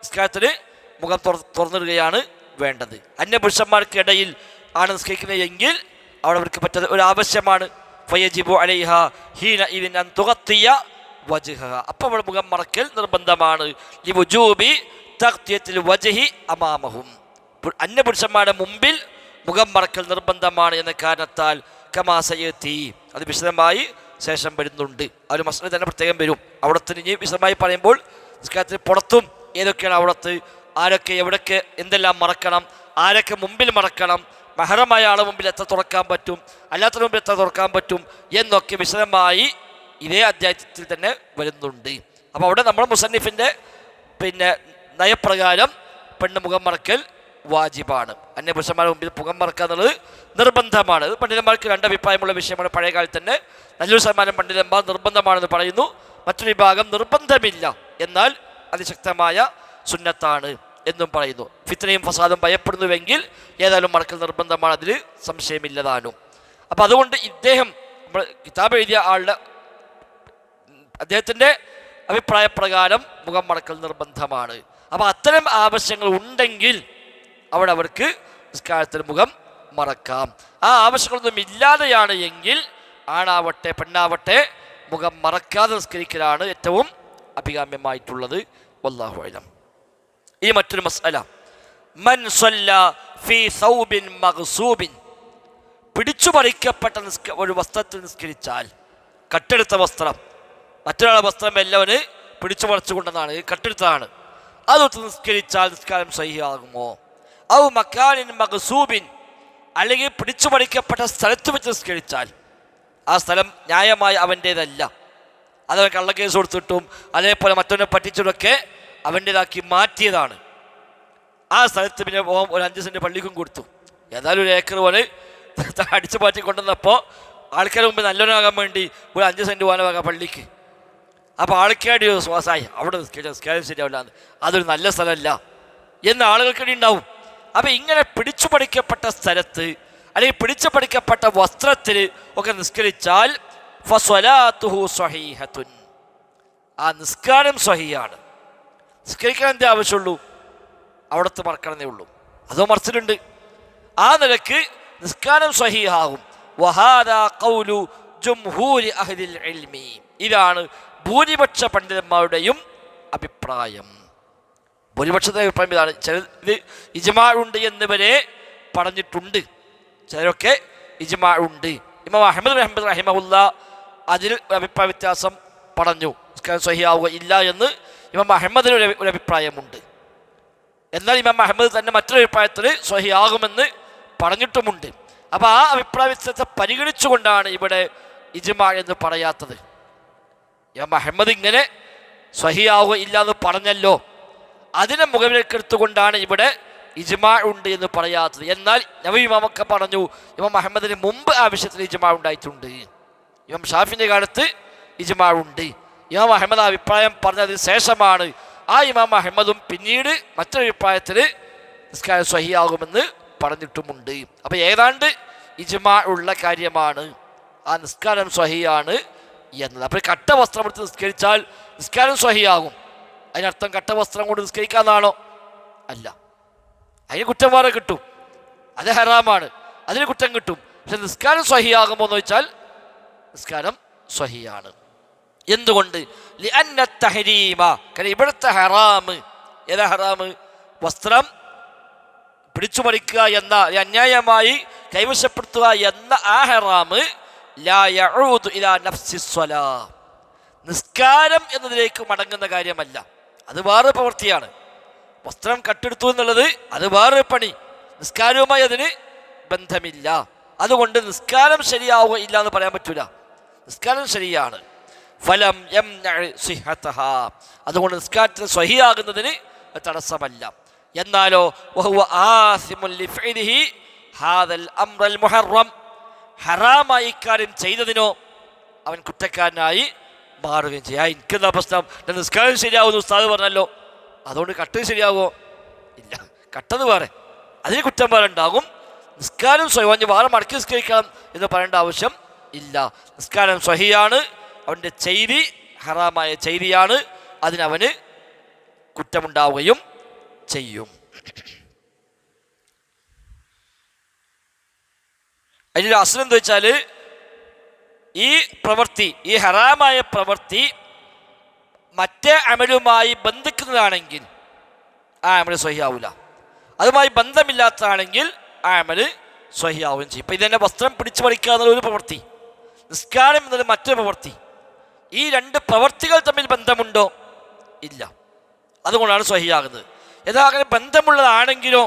നിസ്കാരത്തിന് മുഖം തുറന്നിടുകയാണ് വേണ്ടത്. അന്യപുരുഷന്മാർക്കിടയിൽ ആണ് നിസ്കരിക്കുന്നത് എങ്കിൽ അവിടെ അവർക്ക് പറ്റുന്ന ഒരു ആവശ്യമാണ്. ഫയജിബു അലൈഹ ഹീന ഇദിൻ അൻ തുഗത്തിയ വജ്ഹ, അപ്പോൾ അവിടെ മുഖം മറക്കൽ നിർബന്ധമാണ്. ലിവുജൂബി തഗ്തിയത്തിൽ വജ്ഹി അമാമഹും, അന്യപുരുഷന്മാരുടെ മുമ്പിൽ മുഖം മറക്കൽ നിർബന്ധമാണ് എന്ന കാരണത്താൽ കമാ സയതി, അത് വിശദമായി ശേഷം വരുന്നുണ്ട്. ആ ഒരു മസ്അല തന്നെ പ്രത്യേകം വരും. അവിടത്തിന് ഇനി വിശദമായി പറയുമ്പോൾ നിസ്കാരത്തിന് പുറത്തും ഏതൊക്കെയാണ് അവിടത്ത്, ആരൊക്കെ എവിടൊക്കെ എന്തെല്ലാം മറക്കണം, ആരൊക്കെ മുമ്പിൽ മറക്കണം, മഹറമായ ആളെ മുമ്പിൽ എത്ര തുറക്കാൻ പറ്റും, അല്ലാത്ത മുമ്പിൽ എത്ര തുറക്കാൻ പറ്റും എന്നൊക്കെ വിശദമായി ഇതേ അധ്യായത്തിൽ തന്നെ വരുന്നുണ്ട്. അപ്പോൾ അവിടെ നമ്മൾ മുസന്നിഫിൻ്റെ നയപ്രകാരം പെണ്ണ് മുഖം മറക്കൽ വാജിബാണ്. അന്യപുരുഷന്മാരുടെ മുമ്പിൽ മുഖം മറക്കുക എന്നുള്ളത് നിർബന്ധമാണ്. അത് പണ്ഡിതന്മാർക്ക് രണ്ടഭിപ്രായമുള്ള വിഷയമാണ്. പഴയ കാലത്ത് തന്നെ നല്ലൊരു ശതമാനം പണ്ഡിതന്മാർ നിർബന്ധമാണെന്ന് പറയുന്നു, മറ്റൊരു വിഭാഗം നിർബന്ധമില്ല, എന്നാൽ അതിശക്തമായ സുന്നത്താണ് എന്നും പറയുന്നു. ഫിത്നയും ഫസാദും ഭയപ്പെടുന്നുവെങ്കിൽ ഏതായാലും മറക്കൽ നിർബന്ധമാണ്, അതിൽ സംശയമില്ലതാനും. അപ്പം അതുകൊണ്ട് ഇദ്ദേഹം നമ്മൾ കിതാബ് എഴുതിയ ആളുടെ അദ്ദേഹത്തിൻ്റെ അഭിപ്രായപ്രകാരം മുഖം മറക്കൽ നിർബന്ധമാണ്. അപ്പം അത്തരം ആവശ്യങ്ങൾ ഉണ്ടെങ്കിൽ അവിടെ അവർക്ക് നിസ്കാരത്തിൽ മുഖം മറക്കാം. ആ ആവശ്യങ്ങളൊന്നും ഇല്ലാതെയാണ് എങ്കിൽ ആണാവട്ടെ പെണ്ണാവട്ടെ മുഖം മറക്കാതെ നിസ്കരിക്കലാണ് ഏറ്റവും അഭികാമ്യമായിട്ടുള്ളത്. വല്ലാഹു അഅലം. ഇനി മറ്റൊരു മസ്അല, മൻ സ്വല്ല ഫീ സൗബിൻ മഗ്സൂബിൻ, പിടിച്ചു പറിക്കപ്പെട്ട ഒരു വസ്ത്രത്തിൽ നിസ്കരിച്ചാൽ, കട്ടെടുത്ത വസ്ത്രം, മറ്റൊരാളുടെ വസ്ത്രം എല്ലാവന് പിടിച്ചു പറിച്ചുകൊണ്ടെന്നാണ്, കട്ടെടുത്തതാണ്, അതൊത്ത് നിസ്കരിച്ചാൽ നിസ്കാരം സഹിയാകുമോ? ഔ മക്കാനിൻ മഗ്സൂബിൻ, അല്ലെങ്കിൽ പിടിച്ചു പറിക്കപ്പെട്ട സ്ഥലത്ത് വെച്ച് നിസ്കരിച്ചാൽ ആ സ്ഥലം ന്യായമായി അവൻ്റേതല്ല, അതവൻ കള്ളക്കേസ് കൊടുത്തിട്ടും അതേപോലെ മറ്റൊന്നെ പറ്റിച്ചിട്ടൊക്കെ അവൻ്റേതാക്കി മാറ്റിയതാണ്. ആ സ്ഥലത്ത് പിന്നെ ഒരു 5 സെൻറ്റ് പള്ളിക്കും കൊടുത്തു. ഏതായാലും ഒരു ഏക്കർ പോലെ അടിച്ചു മാറ്റി കൊണ്ടുവന്നപ്പോൾ ആൾക്കാരുടെ മുമ്പ് നല്ലവനാകാൻ വേണ്ടി ഒരു 5 സെൻറ്റ് പോകാൻ പള്ളിക്ക്. അപ്പോൾ ആൾക്കാരുടെ ശ്വാസമായി അവിടെ നിസ്കാരം ശരിയാവില്ല, അതൊരു നല്ല സ്ഥലമല്ല എന്ന് ആളുകൾക്കിടെ ഉണ്ടാവും. അപ്പം ഇങ്ങനെ പിടിച്ചു പഠിക്കപ്പെട്ട സ്ഥലത്ത് അല്ലെങ്കിൽ പിടിച്ചു പഠിക്കപ്പെട്ട വസ്ത്രത്തിൽ ഒക്കെ നിസ്കരിച്ചാൽ ഫസ്വലാത്തുഹു സ്വഹീഹത്തുൻ, ആ നിസ്കാരം സ്വഹീയാണ്. നിസ്കരിക്കാൻ എന്തേ ആവശ്യമുള്ളൂ? അവിടുത്തെ മറക്കണമെന്നേ ഉള്ളൂ, അതോ മറിച്ചിട്ടുണ്ട്. ആ നിലക്ക് നിസ്കാരം സ്വഹീഹാകും. വഹാദാ ഖൗലു ജുംഹൂരി അഹ്ലിൽ ഇൽമി, ഇതാണ് ഭൂരിപക്ഷ പണ്ഡിതന്മാരുടെയും അഭിപ്രായം. ഭൂരിപക്ഷത്തെ അഭിപ്രായം ഇതാണ്. ഇത് ഇജ്മാ ഉണ്ട് എന്നിവരെ പറഞ്ഞിട്ടുണ്ട്, ചിലരൊക്കെ ഇജ്മാ ഉണ്ട്. ഇമാം അഹ്മദ് റഹിമഹുല്ല അതിൽ അഭിപ്രായ വ്യത്യാസം പറഞ്ഞു, നിസ്കാരം സ്വഹീഹാവുക ഇല്ല എന്ന് ഇമാം അഹ്മദിന് ഒരു അഭിപ്രായമുണ്ട്. എന്നാൽ ഇമാം അഹ്മദ് തന്നെ മറ്റൊരു അഭിപ്രായത്തിൽ സ്വഹീഹാകുമെന്ന് പറഞ്ഞിട്ടുമുണ്ട്. അപ്പോൾ ആ അഭിപ്രായ വ്യത്യാസത്തെ പരിഗണിച്ചുകൊണ്ടാണ് ഇവിടെ ഇജ്മാ എന്ന് പറയാത്തത്? ഇമാം അഹ്മദ് ഇങ്ങനെ സ്വഹിയാവുക ഇല്ല എന്ന് പറഞ്ഞല്ലോ, അതിനെ മുഖവിലേക്കെടുത്തുകൊണ്ടാണ് ഇവിടെ ഇജ്മാ ഉണ്ട് എന്ന് പറയാത്തത്. എന്നാൽ നബി ഇമാമൊക്കെ പറഞ്ഞു ഇമാം അഹ്മദിന് മുമ്പ് ആ വിഷയത്തിൽ ഇജ്മാ ഉണ്ടായിട്ടുണ്ട്. ഇമാം ഷാഫിൻ്റെ കാലത്ത് ഇജ്മാ ഉണ്ട്. ഇമാം അഹ്മദ് ആ അഭിപ്രായം പറഞ്ഞതിന് ശേഷമാണ് ആ ഇമാം അഹ്മദും പിന്നീട് മറ്റൊരു അഭിപ്രായത്തിൽ നിസ്കാരം സ്വഹിയാകുമെന്ന് പറഞ്ഞിട്ടുമുണ്ട്. അപ്പോൾ ഏതാണ്ട് ഇജ്മാ ഉള്ള കാര്യമാണ് ആ നിസ്കാരം സ്വഹിയാണ് എന്നത്. അപ്പോൾ കട്ട വസ്ത്രം എടുത്ത് നിസ്കരിച്ചാൽ നിസ്കാരം സ്വഹിയാകും. അതിനർത്ഥം കട്ട വസ്ത്രം കൊണ്ട് നിസ്കരിക്കാമെന്നാണോ? അല്ല, അതിന് കുറ്റം വേറെ കിട്ടും, അത് ഹറാമാണ്, അതിന് കുറ്റം കിട്ടും. പക്ഷെ നിസ്കാരം സ്വഹിയാകുമോ എന്ന് ചോദിച്ചാൽ നിസ്കാരം സ്വഹിയാണ്. എന്തുകൊണ്ട്? ലിഅന്ന തഹരീമ, കാരണം ഇവിടുത്തെ ഹറാമ്, ഏതാ ഹറാമ്? വസ്ത്രം പിടിച്ചു പറിക്കുക എന്ന, അന്യായമായി കൈവശപ്പെടുത്തുക എന്ന ആ ഹറാമ് ലാ യഊദു ഇലാ നഫ്സി സ്വലാ, നിസ്കാരം എന്നതിലേക്ക് മടങ്ങുന്ന കാര്യമല്ല. അത് വേറെ പ്രവൃത്തിയാണ്. വസ്ത്രം കട്ടെടുത്തു എന്നുള്ളത് അത് വേറെ പണി, നിസ്കാരവുമായി അതിന് ബന്ധമില്ല. അതുകൊണ്ട് നിസ്കാരം ശരിയാവുക ഇല്ല എന്ന് പറയാൻ പറ്റൂല, നിസ്കാരം ശരിയാണ്. ഫലം യംനഉ സിഹ്ഹതഹാ, അതുകൊണ്ട് നിസ്കാരത്തിന് സ്വഹിയാകുന്നതിന് തടസ്സമല്ല. എന്നാലോ വഹുവ ആസിമുൻ ലിഫഇലിഹി ഹാദൽ അംറൽ മുഹറം, ഹറാമായ ഇക്കാര്യം ചെയ്തതിനോ അവൻ കുറ്റക്കാരനായി മാറുകയും ചെയ്യും. എനിക്കെന്താ പ്രശ്നം, നിസ്കാരം ശരിയാവുമെന്ന് ഉസ്താദ് പറഞ്ഞല്ലോ, അതുകൊണ്ട് കട്ട് ശരിയാവുമോ? ഇല്ല, കട്ടത് വേറെ, അതിന് കുറ്റം വേറെ ഉണ്ടാകും. നിസ്കാരം സ്വയം വേറെ മടക്കി നിസ്കരിക്കണം എന്ന് പറയേണ്ട ആവശ്യം ഇല്ല. നിസ്കാരം സ്വഹിയാണ്, അവൻ്റെ ചെയ്തി ഹറാമായ ചെയ്തിയാണ്, അതിനവന് കുറ്റമുണ്ടാവുകയും ചെയ്യും. അതിൻ്റെ അസ്ലം എന്താ വെച്ചാൽ, ഈ പ്രവൃത്തി, ഈ ഹറാമായ പ്രവൃത്തി മറ്റേ അമലുമായി ബന്ധിക്കുന്നതാണെങ്കിൽ ആ അമല് സ്വഹിയാവില്ല, അതുമായി ബന്ധമില്ലാത്തതാണെങ്കിൽ ആ അമല് സ്വഹിയാവുകയും ചെയ്യും. ഇപ്പം ഇതെന്നെ വസ്ത്രം പിടിച്ചു പറിക്കുക എന്നുള്ളൊരു പ്രവൃത്തി, നിസ്കാരം എന്നത് മറ്റൊരു പ്രവൃത്തി. ഈ രണ്ട് പ്രവൃത്തികൾ തമ്മിൽ ബന്ധമുണ്ടോ? ഇല്ല, അതുകൊണ്ടാണ് സ്വഹിയാകുന്നത്. ഏതാ അങ്ങനെ ബന്ധമുള്ളതാണെങ്കിലോ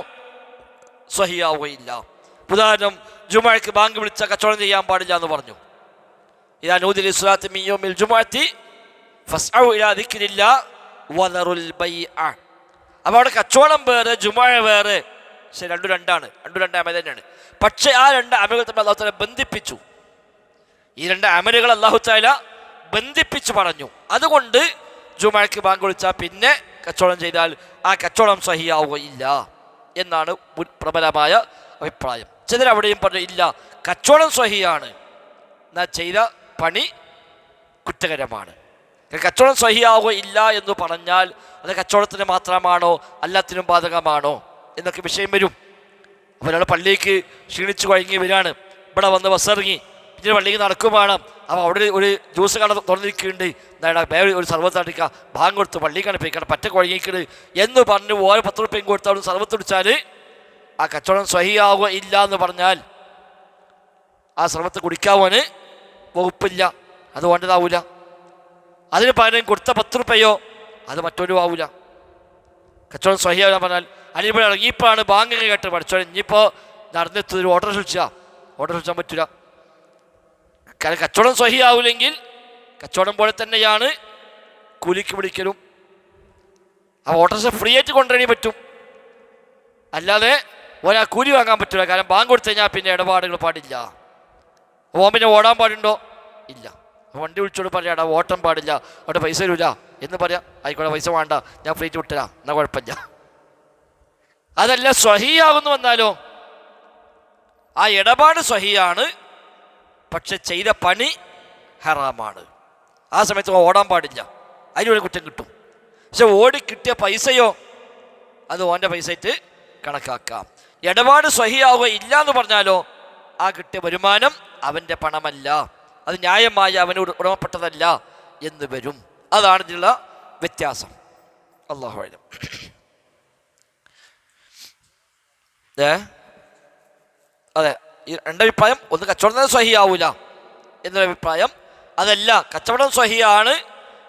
സ്വഹിയാവുകയില്ല. ഉദാഹരണം, ജുമുഅക്ക് ബാങ്ക് വിളിച്ച കച്ചവടം ചെയ്യാൻ പാടില്ല എന്ന് പറഞ്ഞു. ഇദാ നൂദിയ ലിസ്സലാത്തി മിൻ യൗമിൽ ജുമുഅത്തി ഫസ്അഉ ഇലാ ദിക്രില്ലാഹ് വദറുൽ ബൈഅ. അപ്പോൾ അവിടെ കച്ചവടം വേറെ ജുമുഅ വേറെ, പക്ഷെ രണ്ടും രണ്ടാണ്, രണ്ടും രണ്ട് അമൽ തന്നെയാണ്. പക്ഷേ ആ രണ്ട് അമലുകൾ തമ്മിൽ അല്ലാഹു തആല ബന്ധിപ്പിച്ചു. ഈ രണ്ട് അമലുകൾ അല്ലാഹു തആല ബന്ധിപ്പിച്ചു പറഞ്ഞു. അതുകൊണ്ട് ജുമുഅക്ക് ബാങ്ക് വിളിച്ചാൽ പിന്നെ കച്ചവടം ചെയ്താൽ ആ കച്ചവടം സ്വഹിയാവുകയില്ല എന്നാണ് പ്രബലമായ അഭിപ്രായം. ചിലരവിടെയും പറഞ്ഞു ഇല്ല, കച്ചവടം സ്വഹിയാണ്, എന്നാൽ ചെയ്ത പണി കുറ്റകരമാണ്. കച്ചവടം സ്വഹിയാവുക ഇല്ല എന്ന് പറഞ്ഞാൽ അത് കച്ചവടത്തിന് മാത്രമാണോ എല്ലാത്തിനും ബാധകമാണോ എന്നൊക്കെ വിഷയം വരും. അപ്പോൾ ഒരാൾ പള്ളിക്ക് ക്ഷീണിച്ചു കഴിഞ്ഞ് വരികയാണ്, ഇവിടെ വന്ന് ബസ്സിറങ്ങി പിന്നീട് പള്ളിക്ക് നടക്കും വേണം. അപ്പോൾ അവിടെ ഒരു ജ്യൂസ് കട തുറന്നിരിക്കുന്നുണ്ട്, എന്താ വേറെ ഒരു സർവത്ത് അടിക്കുക, ഭാഗം കൊടുത്ത് പള്ളിക്കാണ് പോയിക്കണം, പറ്റ കുഴങ്ങിക്കണ് എന്ന് പറഞ്ഞ് ഓരോ 10 റുപ്യയും കൊടുത്ത് അവിടെ സർവത്ത് അടിച്ചാൽ ആ കച്ചവടം സ്വഹിയാവുക ഇല്ല എന്ന് പറഞ്ഞാൽ ആ സർവത്ത് കുടിക്കാവാന് വകുപ്പില്ല, അത് വേണ്ടതാവൂല. അതിന് പകരം കൊടുത്ത 10 റുപ്യയോ അത് മറ്റൊരു ആവൂല. കച്ചവടം സ്വഹിയാവുക പറഞ്ഞാൽ അതിനിപ്പോൾ ഇറങ്ങിയപ്പോഴാണ് ബാങ്ക് കേട്ട് പഠിച്ചോ, ഇനിയിപ്പോൾ നടന്നെത്തുന്നൊരു ഓർഡർ ചോദിച്ചാൽ പറ്റില്ല. കാരണം കച്ചവടം സ്വഹിയാവില്ലെങ്കിൽ കച്ചവടം പോലെ തന്നെയാണ് കൂലിക്ക് പിടിക്കലും. ആ ഓട്ടോറിക്ഷ ഫ്രീ ആയിട്ട് കൊണ്ടുവരാനേ പറ്റും, അല്ലാതെ ഒരാൾ കൂലി വാങ്ങാൻ പറ്റില്ല. കാരണം ബാങ്ക് കൊടുത്തു കഴിഞ്ഞാൽ പിന്നെ ഇടപാടുകൾ പാടില്ല. ഓൻ പിന്നെ ഓടാൻ പാടുണ്ടോ? ഇല്ല. വണ്ടി വിളിച്ചോട് പറയാടാ ഓട്ടം പാടില്ല, അവിടെ പൈസ തരൂല എന്ന് പറയാം. ആയിക്കോട്ടെ, പൈസ വേണ്ട, ഞാൻ ഫ്രീ വിട്ടരാ, എന്നാൽ കുഴപ്പമില്ല. അതല്ല സ്വഹിയാകുന്നു വന്നാലോ ആ ഇടപാട് സ്വഹിയാണ്, പക്ഷെ ചെയ്ത പണി ഹറാമാണ്. ആ സമയത്ത് ഓടാൻ പാടില്ല, അതിനൊരു കുറ്റം കിട്ടും. പക്ഷെ ഓടി കിട്ടിയ പൈസയോ അത് ഓൻ്റെ പൈസയായിട്ട് കണക്കാക്കാം. ഇടപാട് സ്വഹിയാവുക ഇല്ല എന്ന് പറഞ്ഞാലോ ആ കിട്ടിയ വരുമാനം അവൻ്റെ പണമല്ല, അത് ന്യായമായി അവന് ഉടമപ്പെട്ടതല്ല എന്ന് വരും. അതാണ് ഇതിലുള്ള വ്യത്യാസം. അല്ലാഹു അഅലം. അതെ, ഈ രണ്ടഭിപ്രായം, ഒന്ന് കച്ചവടം സ്വഹിയാവൂല എന്നൊരു അഭിപ്രായം, അതല്ല കച്ചവടം സ്വഹിയാണ്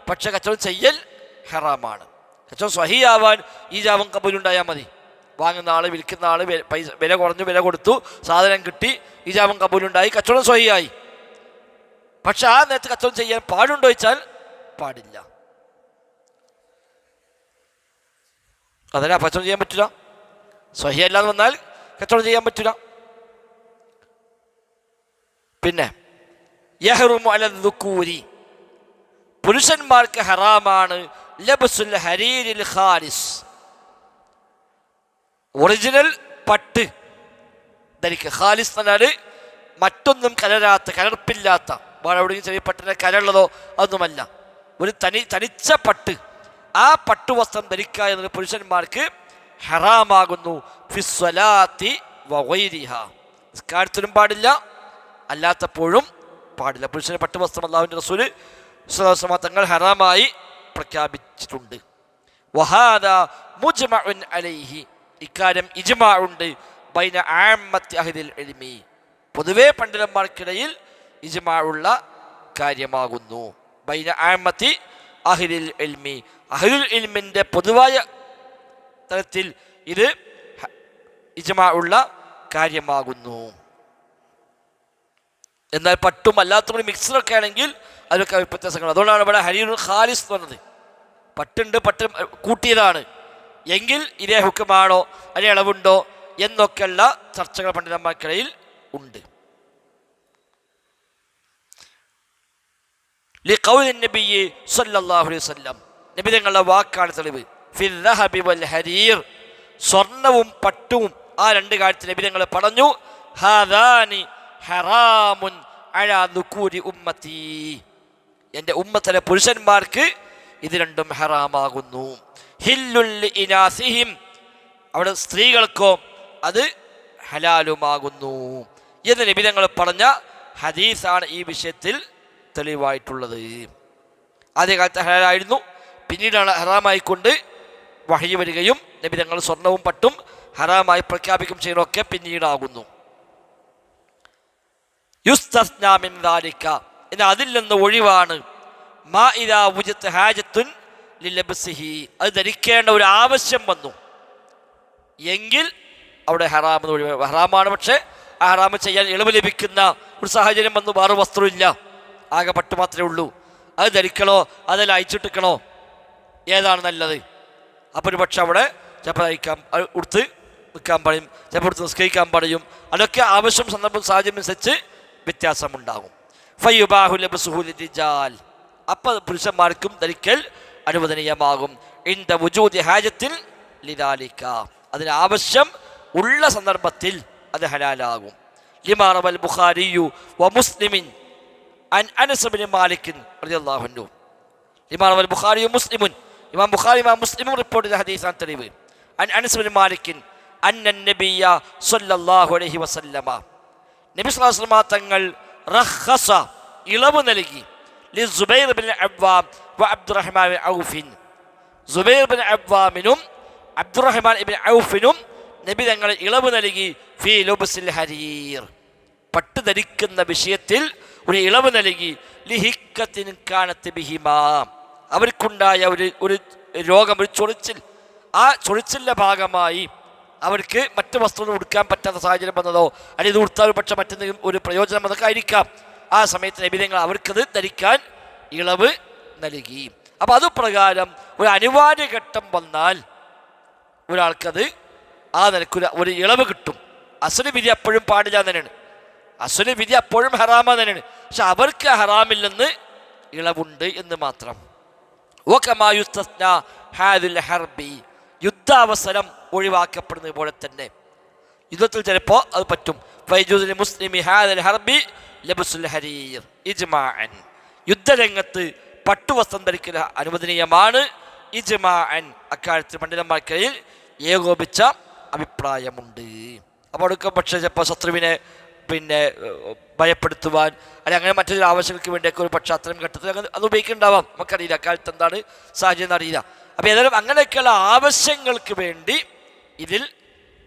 പക്ഷെ കച്ചവടം ചെയ്യൽ ഹറാമാണ്. കച്ചവടം സ്വഹിയാവാൻ ഈ ജാപം കബൂലുണ്ടായാൽ മതി. വാങ്ങുന്ന ആൾ വിൽക്കുന്ന ആൾ പൈസ വില കുറഞ്ഞു, വില കൊടുത്തു, സാധനം കിട്ടി, ഈ ജാപം കബൂലുണ്ടായി, കച്ചവടം സ്വഹിയായി. പക്ഷെ ആ നേരത്തെ കച്ചവടം ചെയ്യാൻ പാടുണ്ടോ ചോദിച്ചാൽ പാടില്ല. അതല്ല കച്ചവടം ചെയ്യാൻ പറ്റില്ല. സ്വഹിയല്ലാന്ന് വന്നാൽ കച്ചവടം ചെയ്യാൻ പറ്റില്ല. പിന്നെ യഹ്റുമു അല ദുക്കൂരി, പുരുഷന്മാർക്ക് ഹറാമാണ് ലബ്സുൽ ഹരീരിൽ ഖാലിസ്, ഒറിജിനൽ പട്ട് ധരിക്കുക. ഖാലിസ് എന്ന് പറഞ്ഞാൽ മറ്റൊന്നും കലരാത്ത, കലർപ്പില്ലാത്ത, എവിടെയും ചെറിയ പട്ടിനെ കലറുള്ളതോ അതൊന്നുമല്ല, ഒരു തനിച്ച പട്ട്, ആ പട്ടുവസ്ത്രം ധരിക്കുക എന്നത് പുരുഷന്മാർക്ക് ഹറാമാകുന്നു. ഫിസ്വലാത്തി വഗൈരിഹ, നിസ്കാരത്തിലും പാടില്ല, അല്ലാത്തപ്പോഴും പാടില്ല. പുരുഷന് പട്ടുവസ്ത്രം അല്ലാഹുവിൻ്റെ റസൂൽ സ്വല്ലല്ലാഹു അലൈഹി വസല്ലം തങ്ങൾ ഹറാമായി പ്രഖ്യാപിച്ചിട്ടുണ്ട്. വഹാദാ മുജ്മഉൻ അലൈഹി, ഇക്കാര്യം ഇജ്മാ ഉണ്ട്. ബൈന ആമ്മത്തി അഹ്ലിൽ ഇൽമി, പൊതുവേ പണ്ഡിതന്മാർക്കിടയിൽ ഇജ്മാ ഉള്ള കാര്യമാകുന്നു. ബൈന ആമ്മത്തി അഹ്ലിൽ ഇൽമി, അഹ്ലുൽ ഇൽമിൻ്റെ പൊതുവായ തലത്തിൽ ഇത് ഇജ്മാ ഉള്ള കാര്യമാകുന്നു. എന്നാൽ പട്ടും അല്ലാത്തവരും മിക്സറൊക്കെ ആണെങ്കിൽ അതിലൊക്കെ വ്യത്യാസങ്ങൾ. അതുകൊണ്ടാണ് ഇവിടെ ഹരീറുൽ ഖാലിസ് എന്ന് പറഞ്ഞത്. പട്ടുണ്ട്, പട്ട് കൂട്ടിയതാണ് എങ്കിൽ ഇതേ ഹുക്കുമാണോ അതിന് ഇളവുണ്ടോ എന്നൊക്കെയുള്ള ചർച്ചകൾ പണ്ഡിതന്മാർക്കിടയിൽ ഉണ്ട്. ലിഖൗലി നബി സല്ലല്ലാഹു അലൈഹി വസല്ലം, നബി തങ്ങളുടെ വാക്കാണ് തെളിവ്. ഫിൽ ദഹബി വൽ ഹരീർ, സ്വർണവും പട്ടും, ആ രണ്ട് കാര്യത്തിൽ നബി തങ്ങൾ പറഞ്ഞു ഹാദാനി ഹറാമുൻ അലാ ദുകൂരി ഉമ്മത്തി, എൻ്റെ ഉമ്മത്തിലെ പുരുഷന്മാർക്ക് ഇത് രണ്ടും ഹറാമാകുന്നു. ഹില്ലുൽ ഇനാസിഹിം, അവിടെ സ്ത്രീകൾക്കോ അത് ഹലാലുമാകുന്നു എന്ന് നബി തങ്ങൾ പറഞ്ഞ ഹദീസാണ് ഈ വിഷയത്തിൽ തെളിവായിട്ടുള്ളത്. ആദ്യകാലത്ത് ഹലാലായിരുന്നു, പിന്നീടാണ് ഹറാമായിക്കൊണ്ട് വഹയി വരികയും നബി തങ്ങൾ സ്വർണവും പട്ടും ഹറാമായി പ്രഖ്യാപിക്കും ചെയ്യണമൊക്കെ പിന്നീടാകുന്നു. യുസ്തസ്നാ മിൻ ദാലിക, എന്നാൽ അതിൽ നിന്ന് ഒഴിവാണ് മാ ഇദാ വുജിദത് ഹാജത്തുൻ ലിലബ്സിഹി, അത് ധരിക്കേണ്ട ഒരു ആവശ്യം വന്നു എങ്കിൽ അവിടെ ഹറാമെന്ന് ഒഴിവാണ്. ഹറാമാണ്, പക്ഷേ ആ ഹറാമ് ചെയ്യാൻ ഇളവ് ലഭിക്കുന്ന ഒരു സാഹചര്യം വന്നു, വേറെ വസ്ത്രമില്ല, ആകെ പട്ട് മാത്രമേ ഉള്ളൂ, അത് ധരിക്കണോ അതെല്ലാം അയച്ചിട്ടിക്കണോ, ഏതാണ് നല്ലത്? അപ്പോൾ ഒരു പക്ഷെ അവിടെ ചിലപ്പോൾ അയക്കാൻ ഉടുത്ത് നിൽക്കാൻ പറയും, ചിലപ്പോൾ ഉടുത്ത് നിസ്കരിക്കാൻ പറയും. അതൊക്കെ ആവശ്യം, സന്ദർഭം, സാഹചര്യം അനുസരിച്ച് വ്യത്യാസമുണ്ടാകും. ഫയുബാഹു ലബ്സുഹു ലിർജാൽ, അപ്പോൾ പുരുഷന്മാർക്കും ധരിക്കൽ അനുവദനീയമാകും. ഇൻദ വുജൂദി ഹാജത്തിൽ ലിദാലിക, അതിന് ആവശ്യം ഉള്ള സന്ദർഭത്തിൽ അത് ഹലാലാകും. ലിമാ റവൽ ബുഖാരിയു വ മുസ്ലിമിൻ അൻ അനസ് ഇബ്നു മാലിക് റളിയല്ലാഹു അൻഹു, ലിമാ റവൽ ബുഖാരിയു മുസ്ലിമുൻ, ഇമാം ബുഖാരി ഇമാം മുസ്ലിമും റിപ്പോർട്ട് ചെയ്ത ഹദീസാണ് തെളിവ്. അൻ അനസ് ഇബ്നു മാലിക് അന്ന നബിയ സ്വല്ലല്ലാഹു അലൈഹി വസല്ലമ, നബി സ്വല്ലല്ലാഹു അലൈഹി വസല്ലമ തങ്ങൾ റഖസ, ഇളവ് നൽകി, ലിസുബൈർ ഇബ്നു അവ്വാം വ അബ്ദുറഹ്മാൻ ഇബ്നു ഔഫിൻ, സുബൈർ ഇബ്നു അവ്വാമിനും അബ്ദുറഹ്മാൻ ഇബ്നു ഔഫിനും നബി തങ്ങൾ ഇളവ് നൽകി. ഫീ ലുബ്സിൽ ഹരീർ, പട്ട് ധരിക്കുന്ന വിഷയത്തിൽ ഒരു ഇളവ് നൽകി. ലിഹിക്കത്തിൻ കാനത്ത് ബിഹിമാ, അവർക്കുണ്ടായ ഒരു രോഗം, ഒരു ചൊറിച്ചിൽ, ആ ചൊറിച്ചിലിൻ്റെ ഭാഗമായി അവർക്ക് മറ്റു വസ്തുക്കൾ ഉടുക്കാൻ പറ്റാത്ത സാഹചര്യം വന്നതോ അല്ലെങ്കിൽ ഇത് ഉടുത്താൽ പക്ഷെ മറ്റെന്തെങ്കിലും ഒരു പ്രയോജനം അതൊക്കെ ആയിരിക്കാം. ആ സമയത്ത് നബി തങ്ങൾ അവർക്കത് ധരിക്കാൻ ഇളവ് നൽകി. അപ്പം അതുപ്രകാരം ഒരു അനിവാര്യ ഘട്ടം വന്നാൽ ഒരാൾക്കത് ആ നിലയ്ക്ക് ഒരു ഇളവ് കിട്ടും. അസ്ലി വിധി അപ്പോഴും പാടില്ല തന്നെയാണ്, അസ്ലി വിധി അപ്പോഴും ഹറാമ തന്നെയാണ്, പക്ഷെ അവർക്ക് ഹറാമില്ലെന്ന് ഇളവുണ്ട് എന്ന് മാത്രം. യുദ്ധാവസരം ഒഴിവാക്കപ്പെടുന്നത് പോലെ തന്നെ യുദ്ധത്തിൽ ചിലപ്പോൾ അത് പറ്റും. യുദ്ധരംഗത്ത് പട്ടുവസ്ത്രം ധരിക്കൽ അനുവദനീയമാണ് ഇജ്മാഅൻ, അക്കാര്യത്തിൽ പണ്ഡിതന്മാർക്കിടയിൽ ഏകോപിച്ച അഭിപ്രായമുണ്ട്. അപ്പോൾ അടുക്ക പക്ഷേ ചിലപ്പോൾ ശത്രുവിനെ ഭയപ്പെടുത്തുവാൻ അല്ലെങ്കിൽ അങ്ങനെ മറ്റൊരു ആവശ്യങ്ങൾക്ക് വേണ്ടിയൊക്കെ ഒരു പക്ഷേ അത്രയും ഘട്ടത്തിൽ അങ്ങനെ അത് ഉപയോഗിക്കുന്നുണ്ടാവാം, നമുക്കറിയില്ല അക്കാലത്ത് എന്താണ് സാഹചര്യം എന്നറിയില്ല. അപ്പോൾ ഏതായാലും അങ്ങനെയൊക്കെയുള്ള ആവശ്യങ്ങൾക്ക് വേണ്ടി ഇതിൽ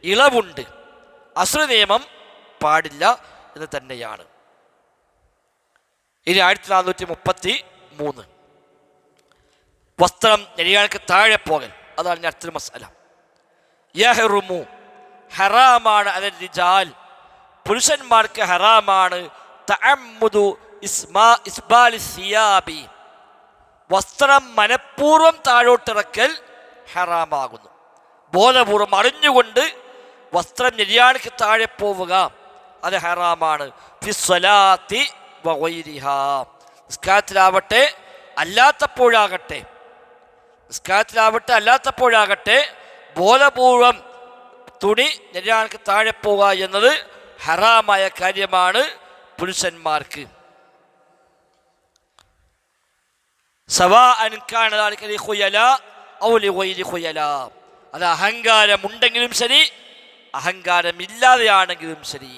ഇളവുണ്ട്. അസ്ർ നിയമം പാടില്ല എന്ന് തന്നെയാണ്. ഇനി 1433 വസ്ത്രം നെരിയാൾക്ക് താഴെ പോകൽ, അതാണ് ഞാൻ അടുത്തൊരു മസ്അല. യഹ്റുമു, ഹറാമാണ്, അലൽ റിജാൽ, പുരുഷന്മാർക്ക് ഹറാമാണ്, തഅമ്മുദു ഇസ്ബാലി സിയാബി, വസ്ത്രം മനഃപൂർവ്വം താഴോട്ടിറക്കൽ ഹറാമാകുന്നു. ബോധപൂർവം അറിഞ്ഞുകൊണ്ട് വസ്ത്രം നിര്യാണിക്ക് താഴെ പോവുക അത് ഹറാമാണ്. ഫിസ്വലാത്തി വഗൈരിഹാ, നിസ്കാരത്തിലാവട്ടെ അല്ലാത്തപ്പോഴാകട്ടെ ബോധപൂർവം തുണി നിര്യാണിക്ക് താഴെ പോവുക എന്നത് ഹറാമായ കാര്യമാണ് പുരുഷന്മാർക്ക്. അത് അഹങ്കാരമുണ്ടെങ്കിലും ശരി, അഹങ്കാരമില്ലാതെയാണെങ്കിലും ശരി.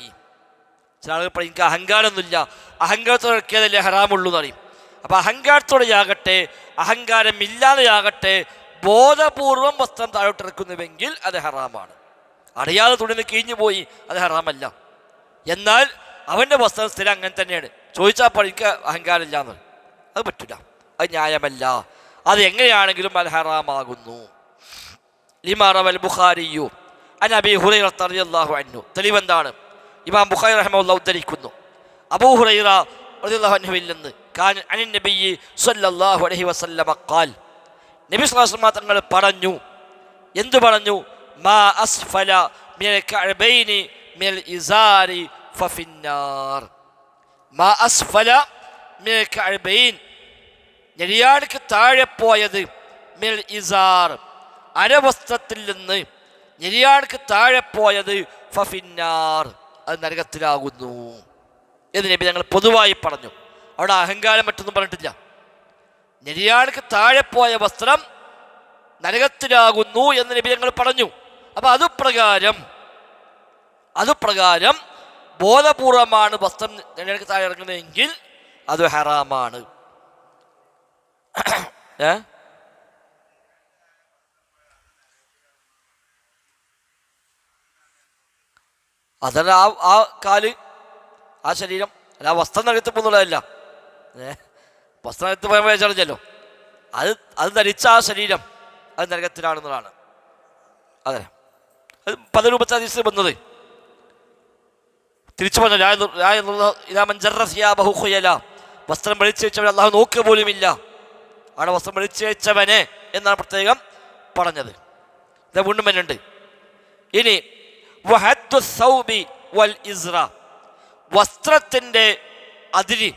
ചില ആളുകൾ പറയും എനിക്ക് അഹങ്കാരമൊന്നുമില്ല, അഹങ്കാരത്തോടൊക്കെയതല്ലേ ഹറാമുള്ളൂ എന്ന് പറയും. അപ്പം അഹങ്കാരത്തോടെയാകട്ടെ അഹങ്കാരമില്ലാതെയാകട്ടെ ബോധപൂർവം വസ്ത്രം താഴോട്ടിറക്കുന്നുവെങ്കിൽ അത് ഹറാമാണ്. അറിയാതെ തുണിന്ന് കിഴിഞ്ഞു പോയി അത് ഹറാമല്ല. എന്നാൽ അവൻ്റെ വസ്ത്രം സ്ഥിരം അങ്ങനെ തന്നെയാണ്. ചോദിച്ചാൽ പറയും എനിക്ക് അഹങ്കാരമില്ല എന്ന്, അത് പറ്റില്ല, അത് ന്യായമല്ല. അത് എങ്ങനെയാണെങ്കിലും അത് ഹറാമാകുന്നു. ലിമാ റവൽ ബുഖാരിയു അൻ അബീ ഹുറൈറ റളിയല്ലാഹു അൻഹു. തെളിവെന്താണ്? ഇമാം ബുഖാരി റഹിമഹുല്ലാഹു ഉദ്ധരിക്കുന്നു, അബൂ ഹുറൈറ റളിയല്ലാഹു അൻഹുവിൽ നിന്ന് കാന അനിൻ നബി സ്വല്ലല്ലാഹു അലൈഹി വസല്ലമ ഖാൽ, നബി സ്വല്ലല്ലാഹു അലൈഹി വസല്ലം തങ്ങൾ പറഞ്ഞു. എന്തു പറഞ്ഞു? മാ അസ്ഫല മിനൽ കഅബൈനി മിനൽ ഇസാരി ഫഫിന്നാർ. മാ അസ്ഫല മിനൽ കഅബൈൻ, നെരിയാണിക്ക് താഴെ പോയത്, മിനൽ ഇസാർ, അരവസ്ത്രത്തിൽ നിന്ന് നെരിയാണിക്ക് താഴെ പോയത്, ഫഫിന്നാർ, അത് നരകത്തിലാകുന്നു എന്ന് നബി ഞങ്ങൾ പൊതുവായി പറഞ്ഞു. അവിടെ അഹങ്കാരം മറ്റൊന്നും പറഞ്ഞിട്ടില്ല. നെരിയാണിക്ക് താഴെ പോയ വസ്ത്രം നരകത്തിലാകുന്നു എന്ന് നബി ഞങ്ങൾ പറഞ്ഞു. അപ്പം അതുപ്രകാരം ബോധപൂർവമാണ് വസ്ത്രം നെരിയാണിക്ക് താഴെ ഇറങ്ങുന്നതെങ്കിൽ അത് ഹറാമാണ്. അതല്ല ആ കാല്, ആ ശരീരം, അല്ല ആ വസ്ത്രം നരകത്ത് പോകുന്നുള്ളതല്ല. വസ്ത്രം നരകത്ത് പോയാൽ വിചാരിച്ചല്ലോ, അത് ധരിച്ച ആ ശരീരം അത് നരകത്തിലാണെന്നതാണ്. അതെ, അത് പദരൂപത്തെ ഹദീസിൽ വന്നത്. തിരിച്ചു പറഞ്ഞു, വസ്ത്രം വലിച്ചു വെച്ചവൻ അള്ളാഹു നോക്കുക പോലുമില്ല. അവിടെ വസ്ത്രം വലിച്ചു വെച്ചവനെ എന്നാണ് പ്രത്യേകം പറഞ്ഞത്. ഇത് വീണ്ടും വരുന്നുണ്ട്. ഇനി വസ്ത്രത്തിൻ്റെ അതിരി,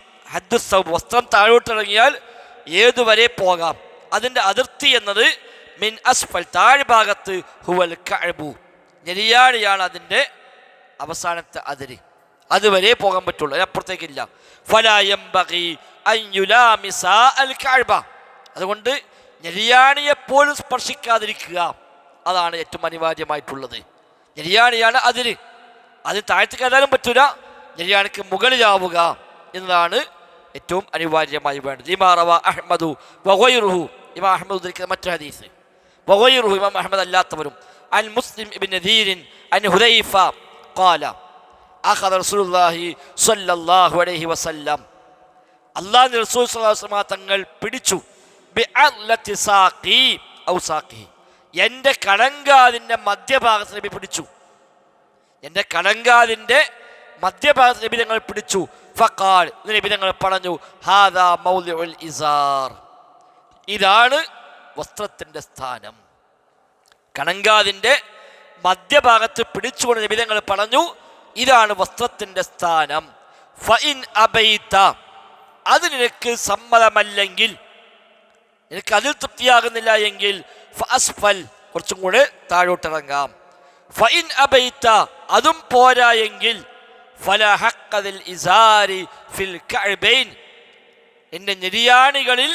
വസ്ത്രം താഴോട്ടിറങ്ങിയാൽ ഏതുവരെ പോകാം, അതിൻ്റെ അതിർത്തി എന്നത് മിൻ അസ്ഫൽ, താഴ്ഭാഗത്ത്, ഹുവൽ കഅബു, നെരിയാണിയാണ് അതിൻ്റെ അവസാനത്തെ അതിരി, അതുവരെ പോകാൻ പറ്റുള്ളൂ, അതിനപ്പുറത്തേക്കില്ല. ഫലാ യംബഗി അൻ യുലാമിസ അൽ കഅബ, അതുകൊണ്ട് നെരിയാണിയെപ്പോലും സ്പർശിക്കാതിരിക്കുക, അതാണ് ഏറ്റവും അനിവാര്യമായിട്ടുള്ളത്. നെരിയാണിയാണ് അതിന്, അത് താഴ്ത്തി കയറാനും പറ്റൂല, നെരിയാണിക്ക് മുകളിലാവുക എന്നതാണ് ഏറ്റവും അനിവാര്യമായി വേണ്ടത്. ഇമാം റവ അഹ്മദു വഗൈറുഹു, ഇമാം അഹ്മദ് ഉദ്ധരിക്കുന്ന മറ്റൊരു ഹദീസ്, വഗൈറുഹു, ഇമാം അഹ്മദ് അല്ലാത്തവരും, അൻ മുസ്ലിം ഇബ്നു നദീർ അൻ ഹുദൈഫ ഖാല അഖദ റസൂലുള്ളാഹി സ്വല്ലല്ലാഹു അലൈഹി വസല്ലം, അല്ലാഹുവിന്റെ റസൂൽ സ്വല്ലല്ലാഹു അലൈഹി വസല്ലം തങ്ങൾ പിടിച്ചു, ബിഅലത്തി സാഖി ഔ സാഖി, എൻ്റെ കണങ്കാലിൻ്റെ മധ്യഭാഗത്ത് നബി പിടിച്ചു, എൻ്റെ കണങ്കാലിൻ്റെ മധ്യഭാഗത്ത് നബി തങ്ങൾ പിടിച്ചു. ഫഖാൽ, നബി തങ്ങൾ പറഞ്ഞു, ഹാദാ മൗദിഉൽ ഇസാർ, ഇതാണ് വസ്ത്രത്തിൻ്റെ സ്ഥാനം. കണങ്കാലിൻ്റെ മധ്യഭാഗത്ത് പിടിച്ചുകൊണ്ട് നബി തങ്ങൾ പറഞ്ഞു, ഇതാണ് വസ്ത്രത്തിൻ്റെ സ്ഥാനം. ഫഇൻ അബൈത, അത് നിനക്ക് സമ്മതമല്ലെങ്കിൽ, നിനക്ക് അതിൽ തൃപ്തിയാകുന്നില്ല എങ്കിൽ, ഫഅസ്ഫൽ, കുറച്ചും കൂടെ താഴോട്ടിറങ്ങാം. ഫഇൻ അബൈത, അതും പോരാ എങ്കിൽ, ഫലാ ഹഖ്ഖദിൽ ഇസാരി ഫിൽ കഅബൈൻ, എൻ്റെ നെരിയാണികളിൽ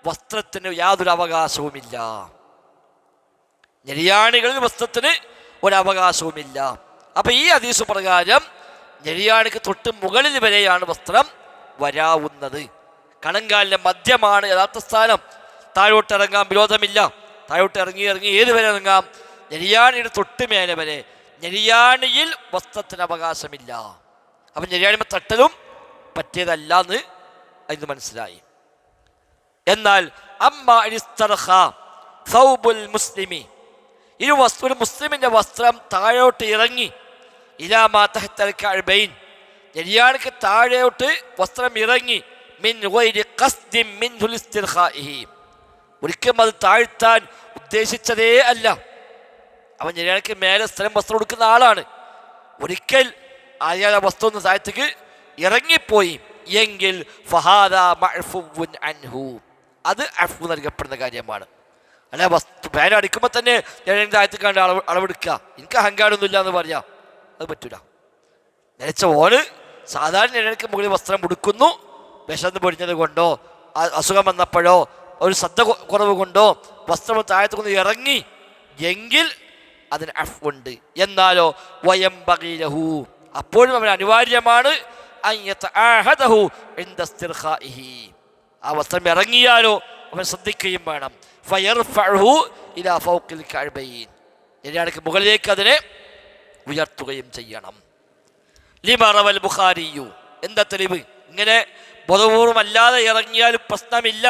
വസ്ത്രത്തിന് യാതൊരു അവകാശവുമില്ല, നെരിയാണികളിൽ വസ്ത്രത്തിന് ഒരവകാശവുമില്ല. അപ്പം ഈ ഹദീസ് പ്രകാരം നെരിയാണിക്ക് തൊട്ട് മുകളിൽ വരെയാണ് വസ്ത്രം വരാവുന്നത്. കണങ്കാലിൻ്റെ മധ്യമാണ് യഥാർത്ഥ സ്ഥാനം. താഴോട്ടിറങ്ങാൻ വിരോധമില്ല, താഴോട്ട് ഇറങ്ങി ഏതുവരെ ഇറങ്ങാം, നെരിയാണിയുടെ തൊട്ട് മേലെ വരെ. നെരിയാണിയിൽ വസ്ത്രത്തിന് അവകാശമില്ല. അപ്പം നെരിയാണിമ തട്ടലും പറ്റിയതല്ല എന്ന് അതിന് മനസ്സിലായി. എന്നാൽ സൗബുൽ മുസ്ലിമി, ഒരു മുസ്ലിമിൻ്റെ വസ്ത്രം താഴോട്ട് ഇറങ്ങി, ഇലാമാ തഹ്തൽ കഅബൈൻ, നെരിയാണിക്ക് താഴെയോട്ട് വസ്ത്രം ഇറങ്ങി മിൻ ഗൈരി ഖസ്ദിൻ മിൻഹുൽ ഇസ്തിർഖാഇഹി, ഒരിക്കലും അത് താഴ്ത്താൻ ഉദ്ദേശിച്ചതേ അല്ല. അവൻ നെരിയാണിക്ക് മേലെ സ്ഥലം വസ്ത്രം കൊടുക്കുന്ന ആളാണ്. ഒരിക്കൽ അയാളെ വസ്ത്രം ഒന്ന് താഴത്തേക്ക് ഇറങ്ങിപ്പോയി എങ്കിൽ ഫഹാദാ മഅഫുവുൻ അൻഹു, അത് അഫ്വു നൽകപ്പെടുന്ന കാര്യമാണ്. അല്ല ഫാൻ അടിക്കുമ്പോൾ തന്നെ ഞാൻ താഴത്തേക്ക് കണ്ട് അളവെടുക്കുക, എനിക്ക് അഹങ്കാരമൊന്നുമില്ല എന്ന് പറയാം, അത് പറ്റൂല. നനച്ച ഓന് സാധാരണ എനിക്ക് മുകളിൽ വസ്ത്രം ഉടുക്കുന്നു, വിശന്ന് പൊടിഞ്ഞത് കൊണ്ടോ അസുഖം വന്നപ്പോഴോ ഒരു ശ്രദ്ധ കുറവ് കൊണ്ടോ വസ്ത്രം താഴത്തേക്കൊന്ന് ഇറങ്ങി എങ്കിൽ അതിന് അഫ്വുണ്ട്. എന്നാലോ വയം ബഗീലഹു, അപ്പോഴും അവൻ അനിവാര്യമാണ് ആ വസ്ത്രം ഇറങ്ങിയാലോ അവൻ ശ്രദ്ധിക്കുകയും വേണം. ഇതിനിടയ്ക്ക് മുകളിലേക്ക് അതിനെ ഉയർത്തുകയും ചെയ്യണം. ലിമറവൽ ബുഖാരിയു, എന്താ തെളിവ്? ഇങ്ങനെ ബോധപൂർവമല്ലാതെ ഇറങ്ങിയാലും പ്രശ്നമില്ല,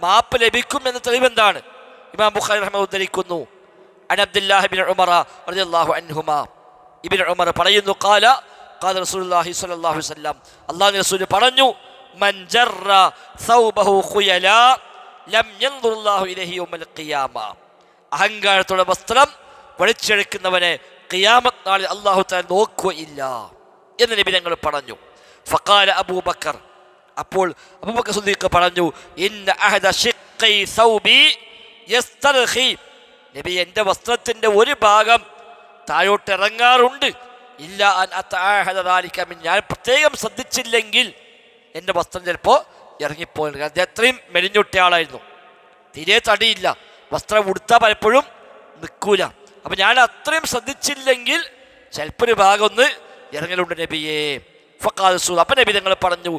മാപ്പ് ലഭിക്കും എന്ന തെളിവ് എന്താണ്? ഇമാം ബുഖാരി റഹ്മത്തുള്ളാഹി ഉദ്ധരിക്കുന്നു, അൻ അബ്ദുല്ലാഹി ഇബ്നു ഉമറ റളിയല്ലാഹു അൻഹുമാ, ഇബ്നു ഉമർ പറയുന്നു, ഖാല ഖാല റസൂലുള്ളാഹി സ്വല്ലല്ലാഹു അലൈഹി വസല്ലം, അല്ലാഹുവിന്റെ റസൂൽ പറഞ്ഞു, മൻ ജറ സൗബഹു ഖുയലാ ലം യൻദുറുല്ലാഹു ഇലൈഹി യൗമൽ ഖിയാമ, അഹങ്കാരത്തോടെ വസ്ത്രം വലിച്ചെടുക്കുന്നവനെ ഖിയാമത്ത് നാളിൽ അല്ലാഹു തആല നോക്കുകയില്ല എന്ന് നബി തങ്ങൾ പറഞ്ഞു. ഫഖാല അബൂബക്കർ, അപ്പോൾ അബൂബക്കർ സിദ്ദീഖ് പറഞ്ഞു, ഇന്ന അഹദ ശിഖ്ഖി സൗബി യസ്തർഖി, നബി എൻ്റെ വസ്ത്രത്തിൻ്റെ ഒരു ഭാഗം താഴോട്ട് ഇറങ്ങാറുണ്ട്, ഇല്ല അൻ അതഅഹദ ദാലിക മിൻ, ഞാൻ പ്രത്യേകം ശ്രദ്ധിച്ചില്ലെങ്കിൽ എൻ്റെ വസ്ത്രം ചിലപ്പോൾ ഇറങ്ങിപ്പോയി. അദ്ദേഹം അത്രയും മെലിഞ്ഞൊട്ടിയ ആളായിരുന്നു, തീരെ തടിയില്ല, വസ്ത്രം ഉടുത്താൽ പലപ്പോഴും നിൽക്കൂല. അപ്പം ഞാൻ അത്രയും ശ്രദ്ധിച്ചില്ലെങ്കിൽ ചിലപ്പോൾ ഒരു ഭാഗം ഒന്ന് ഇറങ്ങലുണ്ട് നബിയെ. അപ്പം നബി തങ്ങൾ പറഞ്ഞു,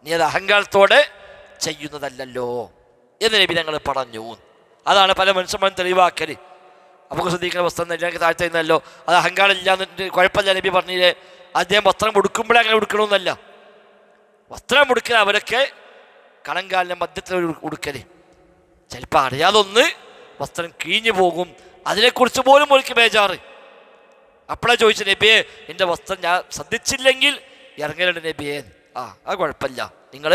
നീ അത് അഹങ്കാരത്തോടെ ചെയ്യുന്നതല്ലോ എന്ന് നബി തങ്ങൾ പറഞ്ഞു. അതാണ് പല മനുഷ്യന്മാരും തെളിവാക്കല്. നമുക്ക് ശ്രദ്ധിക്കുന്ന വസ്ത്രം എനിക്ക് താഴ്ത്തുന്നല്ലോ, അത് അഹങ്കാരം ഇല്ലാന്നിട്ട് കുഴപ്പമില്ല നബി പറഞ്ഞില്ലേ. അദ്ദേഹം വസ്ത്രം ഉടുക്കുമ്പോഴേ അങ്ങനെ ഉടുക്കണമെന്നല്ല, വസ്ത്രം ഉടുക്കൽ അവരൊക്കെ കണങ്കാലിൻ്റെ മധ്യത്തിൽ ഉടുക്കല്, ചിലപ്പോൾ അറിയാതൊന്ന് വസ്ത്രം കിഴിഞ്ഞു പോകും, അതിനെക്കുറിച്ച് പോലും ഒരിക്കൽ ബേജാറ്. അപ്പോഴാണ് ചോദിച്ചത്, നബിയെ എൻ്റെ വസ്ത്രം ഞാൻ ശ്രദ്ധിച്ചില്ലെങ്കിൽ ഇറങ്ങലുണ്ട് നബിയെ. അത് കുഴപ്പമില്ല, നിങ്ങൾ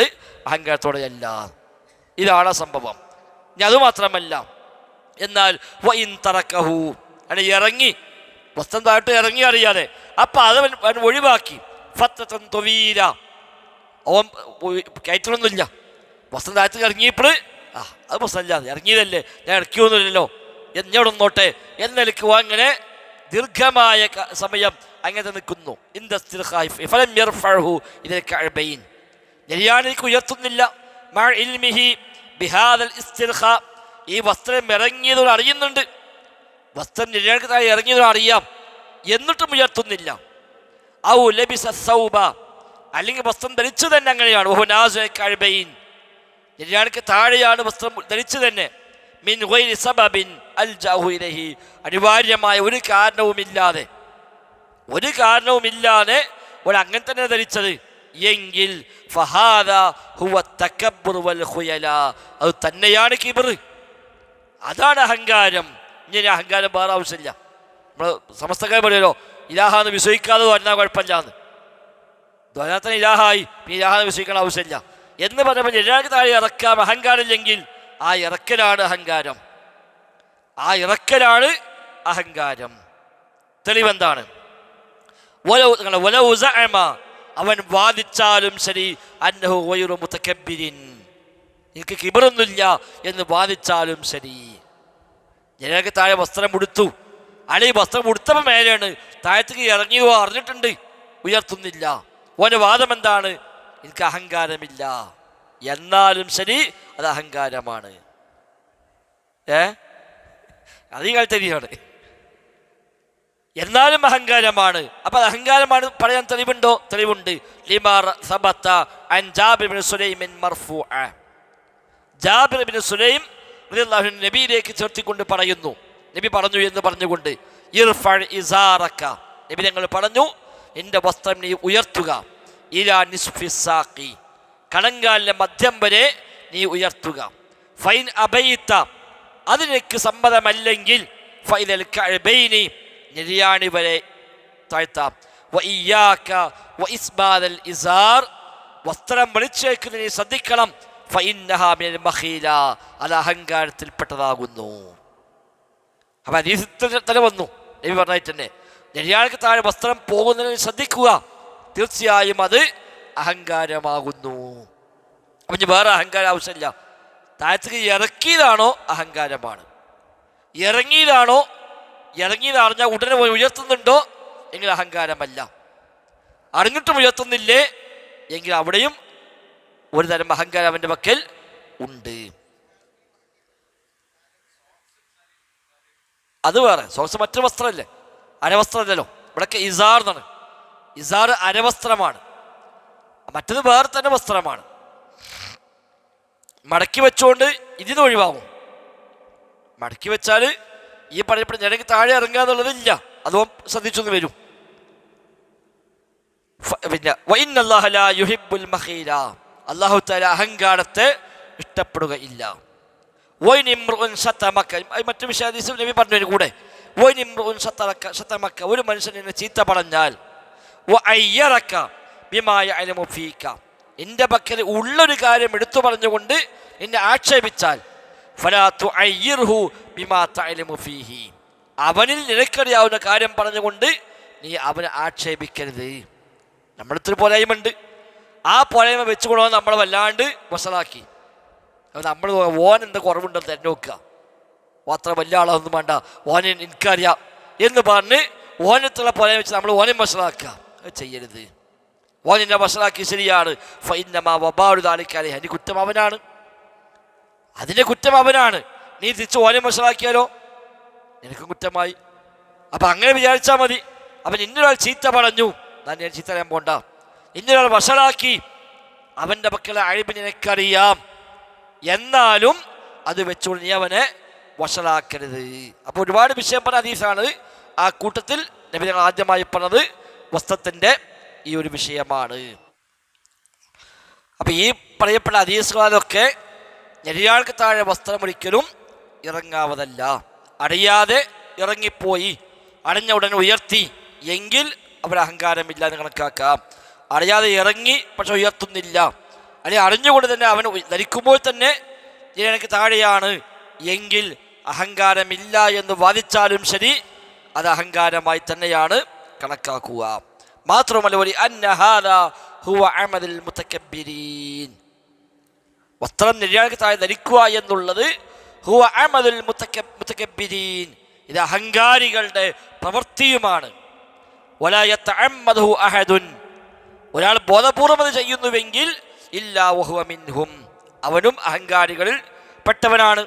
അഹങ്കാരത്തോടെയല്ല. ഇതാണ് സംഭവം. ഇനി അതുമാത്രമല്ല, എന്നാൽ വഇൻ തറക്കഹു, അവിടെ ഇറങ്ങി വസ്ത്രം താഴ്ത്ത് ഇറങ്ങി അറിയാതെ, അപ്പം അത് അവൻ ഒഴിവാക്കി. ഫത്തൻ തൊവീല, അവൻ കയറ്റണമൊന്നുമില്ല, വസ്ത്രം താഴ്ത്ത് ഇറങ്ങിയപ്പോൾ അത് പ്രശ്നമില്ല, ഇറങ്ങിയതല്ലേ, ഞാൻ ഇറക്കിയൊന്നുമില്ലല്ലോ, എന്നോട് ഒന്നോട്ടെ എന്നെനിക്ക് അങ്ങനെ ദീർഘമായ സമയം അങ്ങനെ നിൽക്കുന്നു. നെരിയാണിക്ക് ഉയർത്തുന്നില്ല. ഈ വസ്ത്രം ഇറങ്ങിയതോട് അറിയുന്നുണ്ട്, വസ്ത്രം നെരിയാണിക്ക് താഴെ ഇറങ്ങിയതോട് അറിയാം, എന്നിട്ടും ഉയർത്തുന്നില്ല. ഔ ലബിസ സൗബ, അല്ലെങ്കിൽ വസ്ത്രം ധരിച്ചു തന്നെ അങ്ങനെയാണ്. നെരിയാണിക്ക് താഴെയാണ് വസ്ത്രം ധരിച്ചു തന്നെ. മിൻ ഗൈരി സബബിൻ അൽജഅഹു ഇലൈഹി, അനിവാര്യമായ ഒരു കാരണവുമില്ലാതെ അങ്ങനെ തന്നെ ധരിച്ചത് എങ്കിൽ ഫഹാദാ ഹുവ തകബ്ബുർ വൽ ഖുയല, അത് തന്നെയാണ് കിബ്ർ, അതാണ് അഹങ്കാരം. ഇനി അഹങ്കാരം വേറെ ആവശ്യമില്ല. നമ്മൾ സമസ്തക്കാർ പറയുമല്ലോ, ഇലാഹാന്ന് വിശ്വസിക്കാതെ പറഞ്ഞാൽ കുഴപ്പമില്ലാന്ന്, ദ്വനത്തിന് ഇലാഹായി ഇലാഹാന്ന് വിശ്വസിക്കേണ്ട ആവശ്യമില്ല എന്ന് പറഞ്ഞപ്പോൾ എല്ലാവർക്കും താഴെ ഇറക്കാം അഹങ്കാരമില്ലെങ്കിൽ ആ ഇറക്കലാണ് അഹങ്കാരം, ആ ഇറക്കലാണ് അഹങ്കാരം. തെളിവെന്താണ്? അവൻ വാദിച്ചാലും ശരി, അന്നഹു ഗൈറു മുതകബ്ബിരിൻ, എനിക്ക് കിബറൊന്നുമില്ല എന്ന് വാദിച്ചാലും ശരി. ജനങ്ങൾക്ക് താഴെ വസ്ത്രം ഉടുത്തു, അല്ലെങ്കിൽ വസ്ത്രം ഉടുത്തപ്പോൾ മേലെയാണ്, താഴത്തേക്ക് ഇറങ്ങിയോ അറിഞ്ഞിട്ടുണ്ട്, ഉയർത്തുന്നില്ല. ഓൻ്റെ വാദം എന്താണ്? എനിക്ക് അഹങ്കാരമില്ല, എന്നാലും ശരി അത് അഹങ്കാരമാണ്. അതീ കാലത്തരിയാണ്, എന്നാലും അഹങ്കാരമാണ്. അപ്പം അത് അഹങ്കാരമാണ് പറയാൻ തെളിവുണ്ടോ? തെളിവുണ്ട്. ജാബിർ ബിൻ സുലൈം മർഫൂഅ, ജാബിർ ബിൻ സുലൈം റളിയല്ലാഹു അൻഹു നബിയിലേക്ക് ചേർത്തിക്കൊണ്ട് പറയുന്നു, നബി പറഞ്ഞു എന്ന് പറഞ്ഞുകൊണ്ട്, ഇർഫഅ ഇസാറക, നബി ഞങ്ങൾ പറഞ്ഞു നിന്റെ വസ്ത്രം നീ ഉയർത്തുക, ഇലാ നിസ്ഫി സാഖി, കണങ്കാലിന്റെ മധ്യം വരെ നീ ഉയർത്തുക. ഫൈൻ അബൈത, അതിനേക്ക് സമ്മതമല്ലെങ്കിൽ ഫൈദൽ കഅബൈനി, നെരിയാണി വരെ താഴ്ത്താം. വഇയ്യാക വഇസ്ബാദൽ ഇസാർ, വസ്ത്രം വലിച്ചേക്കുന്നതിനെ ശ്രദ്ധിക്കണം. ഫഇന്നഹാ മിനൽ മഖീല, അത് അഹങ്കാരത്തിൽപ്പെട്ടതാകുന്നു. അപ്പം ഹദീസിൽ തന്നെ വന്നു, നബി പറഞ്ഞായിട്ട് തന്നെ നെരിയാൾക്ക് താഴെ വസ്ത്രം പോകുന്നതിന് ശ്രദ്ധിക്കുക, തീർച്ചയായും അത് അഹങ്കാരമാകുന്നു. അപ്പം ഇനി വേറെ അഹങ്കാരം ആവശ്യമില്ല. താഴത്തേക്ക് ഇറക്കിയതാണോ അഹങ്കാരമാണ്, ഇറങ്ങിയതറിഞ്ഞാൽ ഉടനെ പോയി ഉയർത്തുന്നുണ്ടോ എങ്കിൽ അഹങ്കാരമല്ല, അറിഞ്ഞിട്ടും ഉയർത്തുന്നില്ലേ എങ്കിൽ അവിടെയും ഒരു തരം അഹങ്കാരം അവൻ്റെ പക്കൽ ഉണ്ട്. അത് വേറെ. സോക്സ് മറ്റൊരു വസ്ത്രമല്ലേ, അരവസ്ത്രമല്ലല്ലോ. ഇവിടെയൊക്കെ ഇസാർ എന്നാണ്. ഇസാർ അരവസ്ത്രമാണ്, മറ്റത് വേറെ തന്നെ വസ്ത്രമാണ്. മടക്കി വെച്ചുകൊണ്ട് ഇതിന് ഒഴിവാകും. മടക്കി വെച്ചാൽ ഈ പറയപ്പെടുന്ന ജനക്ക് താഴെ ഇറങ്ങുക എന്നുള്ളതില്ല, അതും ശ്രദ്ധിച്ചൊന്ന് വരും. പിന്നെ വഇന്നല്ലാഹ ലാ യുഹിബ്ബുൽ മഖീല, അല്ലാഹു തആല അഹങ്കാരത്തെ ഇഷ്ടപ്പെടുകയില്ല. വൈനിമ്രുൻ ശതമക, മറ്റു വിശദീസ് നബി പറഞ്ഞു കൂടെ, വൈനിമ്രുൻ ശതമക, ഒരു മനുഷ്യൻ എന്നെ ചീത്ത പറഞ്ഞാൽ, വഅയ്യറക ബിമാ യഅലമു ഫീക, എൻ്റെ പക്കൽ ഉള്ളൊരു കാര്യം എടുത്തു പറഞ്ഞുകൊണ്ട് എന്നെ ആക്ഷേപിച്ചാൽ, ഫലാ തുഅയ്യിർഹു ബിമാ തഅലമു ഫീഹി, അവനിൽ നിനക്കറിയാവുന്ന കാര്യം പറഞ്ഞുകൊണ്ട് നീ അവനെ ആക്ഷേപിക്കരുത്. നമ്മളടുത്തൊരു പോരായ്മയുണ്ട്, ആ പോരായ്മ വെച്ചുകൊണ്ടുവന്ന് നമ്മളെ വല്ലാണ്ട് വഷളാക്കി. അത് നമ്മൾ ഓൻ എന്താ കുറവുണ്ടെന്ന് തന്നെ നോക്കുക, അത്ര വലിയ ആളൊന്നും വേണ്ട, ഓനെ എനിക്കറിയാം എന്ന് പറഞ്ഞ് ഓനത്തുള്ള പോരായ്മ വെച്ച് നമ്മൾ ഓനെ വഷളാക്കുക. അത് ചെയ്യരുത്. ഓൻ എന്നെ വഷളാക്കി ശരിയാണ്, ഫഇന്നമാ വബാഉ ദാലിക അലൈഹി, അതിൻ്റെ കുറ്റം അവനാണ്, അതിൻ്റെ കുറ്റം അവനാണ്. നീ തിരിച്ച് ഓനെ വഷളാക്കിയാലോ നിനക്കും കുറ്റമായി. അപ്പം അങ്ങനെ വിചാരിച്ചാൽ മതി. അവൻ ഇന്നൊരാൾ ചീത്ത പറഞ്ഞു, ഞാൻ ചീത്ത പറയാൻ പോണ്ട. ഇന്നൊരാൾ വഷളാക്കി, അവൻ്റെ പക്കലെ അഴിബ് നിനക്കറിയാം, എന്നാലും അത് വെച്ചുകൊണ്ട് നീ അവനെ വഷളാക്കരുത്. അപ്പോൾ ഒരുപാട് വിഷയം പറഞ്ഞ ഹദീസാണ്. ആ കൂട്ടത്തിൽ നബി ഞങ്ങൾ ആദ്യമായി പറഞ്ഞത് വസ്ത്രത്തിൻ്റെ ഈ ഒരു വിഷയമാണ്. അപ്പം ഈ പറയപ്പെട്ട ഹദീസുകളിലൊക്കെ നെരിയാൾക്ക് താഴെ വസ്ത്രം ഒരിക്കലും ഇറങ്ങാവതല്ല. അറിയാതെ ഇറങ്ങിപ്പോയി അടഞ്ഞ ഉടനെ ഉയർത്തി എങ്കിൽ അവർ അഹങ്കാരമില്ല എന്ന് കണക്കാക്കാം. അറിയാതെ ഇറങ്ങി പക്ഷെ ഉയർത്തുന്നില്ല, അല്ലെങ്കിൽ അറിഞ്ഞുകൊണ്ട് തന്നെ അവൻ ധരിക്കുമ്പോൾ തന്നെ എനിക്ക് താഴെയാണ് എങ്കിൽ അഹങ്കാരമില്ല എന്ന് വാദിച്ചാലും ശരി, അത് അഹങ്കാരമായി തന്നെയാണ് കണക്കാക്കുക. മാത്രമല്ല ഒരു അന്നഹാദാ ഹുവ അമദുൽ മുതകബ്ബിരീൻ, വസ്ത്രം നെരിയാൾക്ക് താഴെ ധരിക്കുക എന്നുള്ളത് ഹുവ അമദുൽ മുതകബ്ബിരീൻ, ഇത് അഹങ്കാരികളുടെ പ്രവൃത്തിയുമാണ്. വലാ യതഅമ്മദുഹു അഹദുൻ, ഒരാൾ ബോധപൂർവം അത് ചെയ്യുന്നുവെങ്കിൽ ഇല്ലാ വഹുവ മിൻഹും, അവനും അഹങ്കാരികളിൽ പെട്ടവനാണ്.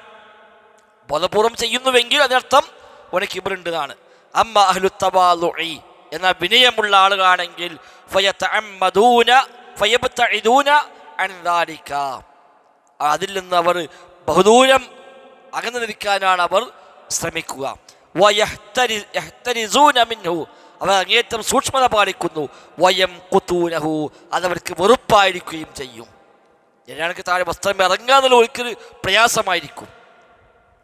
ബോധപൂർവം ചെയ്യുന്നുവെങ്കിൽ അതിനർത്ഥം അവന് കിബ്റുണ്ടെന്നാണ്. അമ്മ അഹ്ലു തവാളുഇ, എന്നാൽ വിനയമുള്ള ആളുകളാണെങ്കിൽ ഫയതഅമ്മദൂന ഫയബ്തഇദൂന അൻ ദാലിക, അതിൽ നിന്ന് അവർ ബഹുദൂരം അകന്നു നിൽക്കാനാണ് അവർ ശ്രമിക്കുക. വയഹ്തരിസൂന മിൻഹു, അവർ അങ്ങേറ്റം സൂക്ഷ്മത പാലിക്കുന്നു. വയം കുത്തൂനഹു, അതവർക്ക് വെറുപ്പായിരിക്കുകയും ചെയ്യും. ജനങ്ങൾക്ക് താഴെ വസ്ത്രം ഇറങ്ങുക എന്നുള്ള ഒരിക്കൽ പ്രയാസമായിരിക്കും.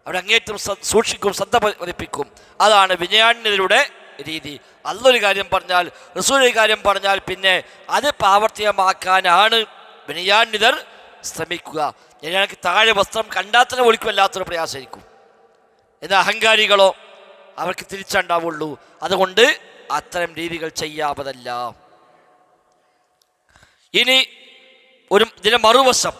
അവരങ്ങേറ്റം സൂക്ഷിക്കും, ശ്രദ്ധ പതിപ്പിക്കും. അതാണ് വിനയാന്യതയുടെ രീതി. അള്ളൊരു കാര്യം പറഞ്ഞാൽ, റസൂൽ ഒരു കാര്യം പറഞ്ഞാൽ പിന്നെ അത് പ്രാവർത്തികമാക്കാനാണ് വിനയാന്യതർ ശ്രമിക്കുക. ജനങ്ങൾക്ക് താഴെ വസ്ത്രം കണ്ടാൽ തന്നെ ഒളിക്കും വല്ലാത്തൊരു പ്രയാസമായിരിക്കും. എന്നാൽ അഹങ്കാരികളോ അവർക്ക് തിരിച്ചുണ്ടാവുള്ളൂ. അതുകൊണ്ട് അത്തരം രീതികൾ ചെയ്യാവതല്ല. ഇനി ഇതിനെ മറുവശം,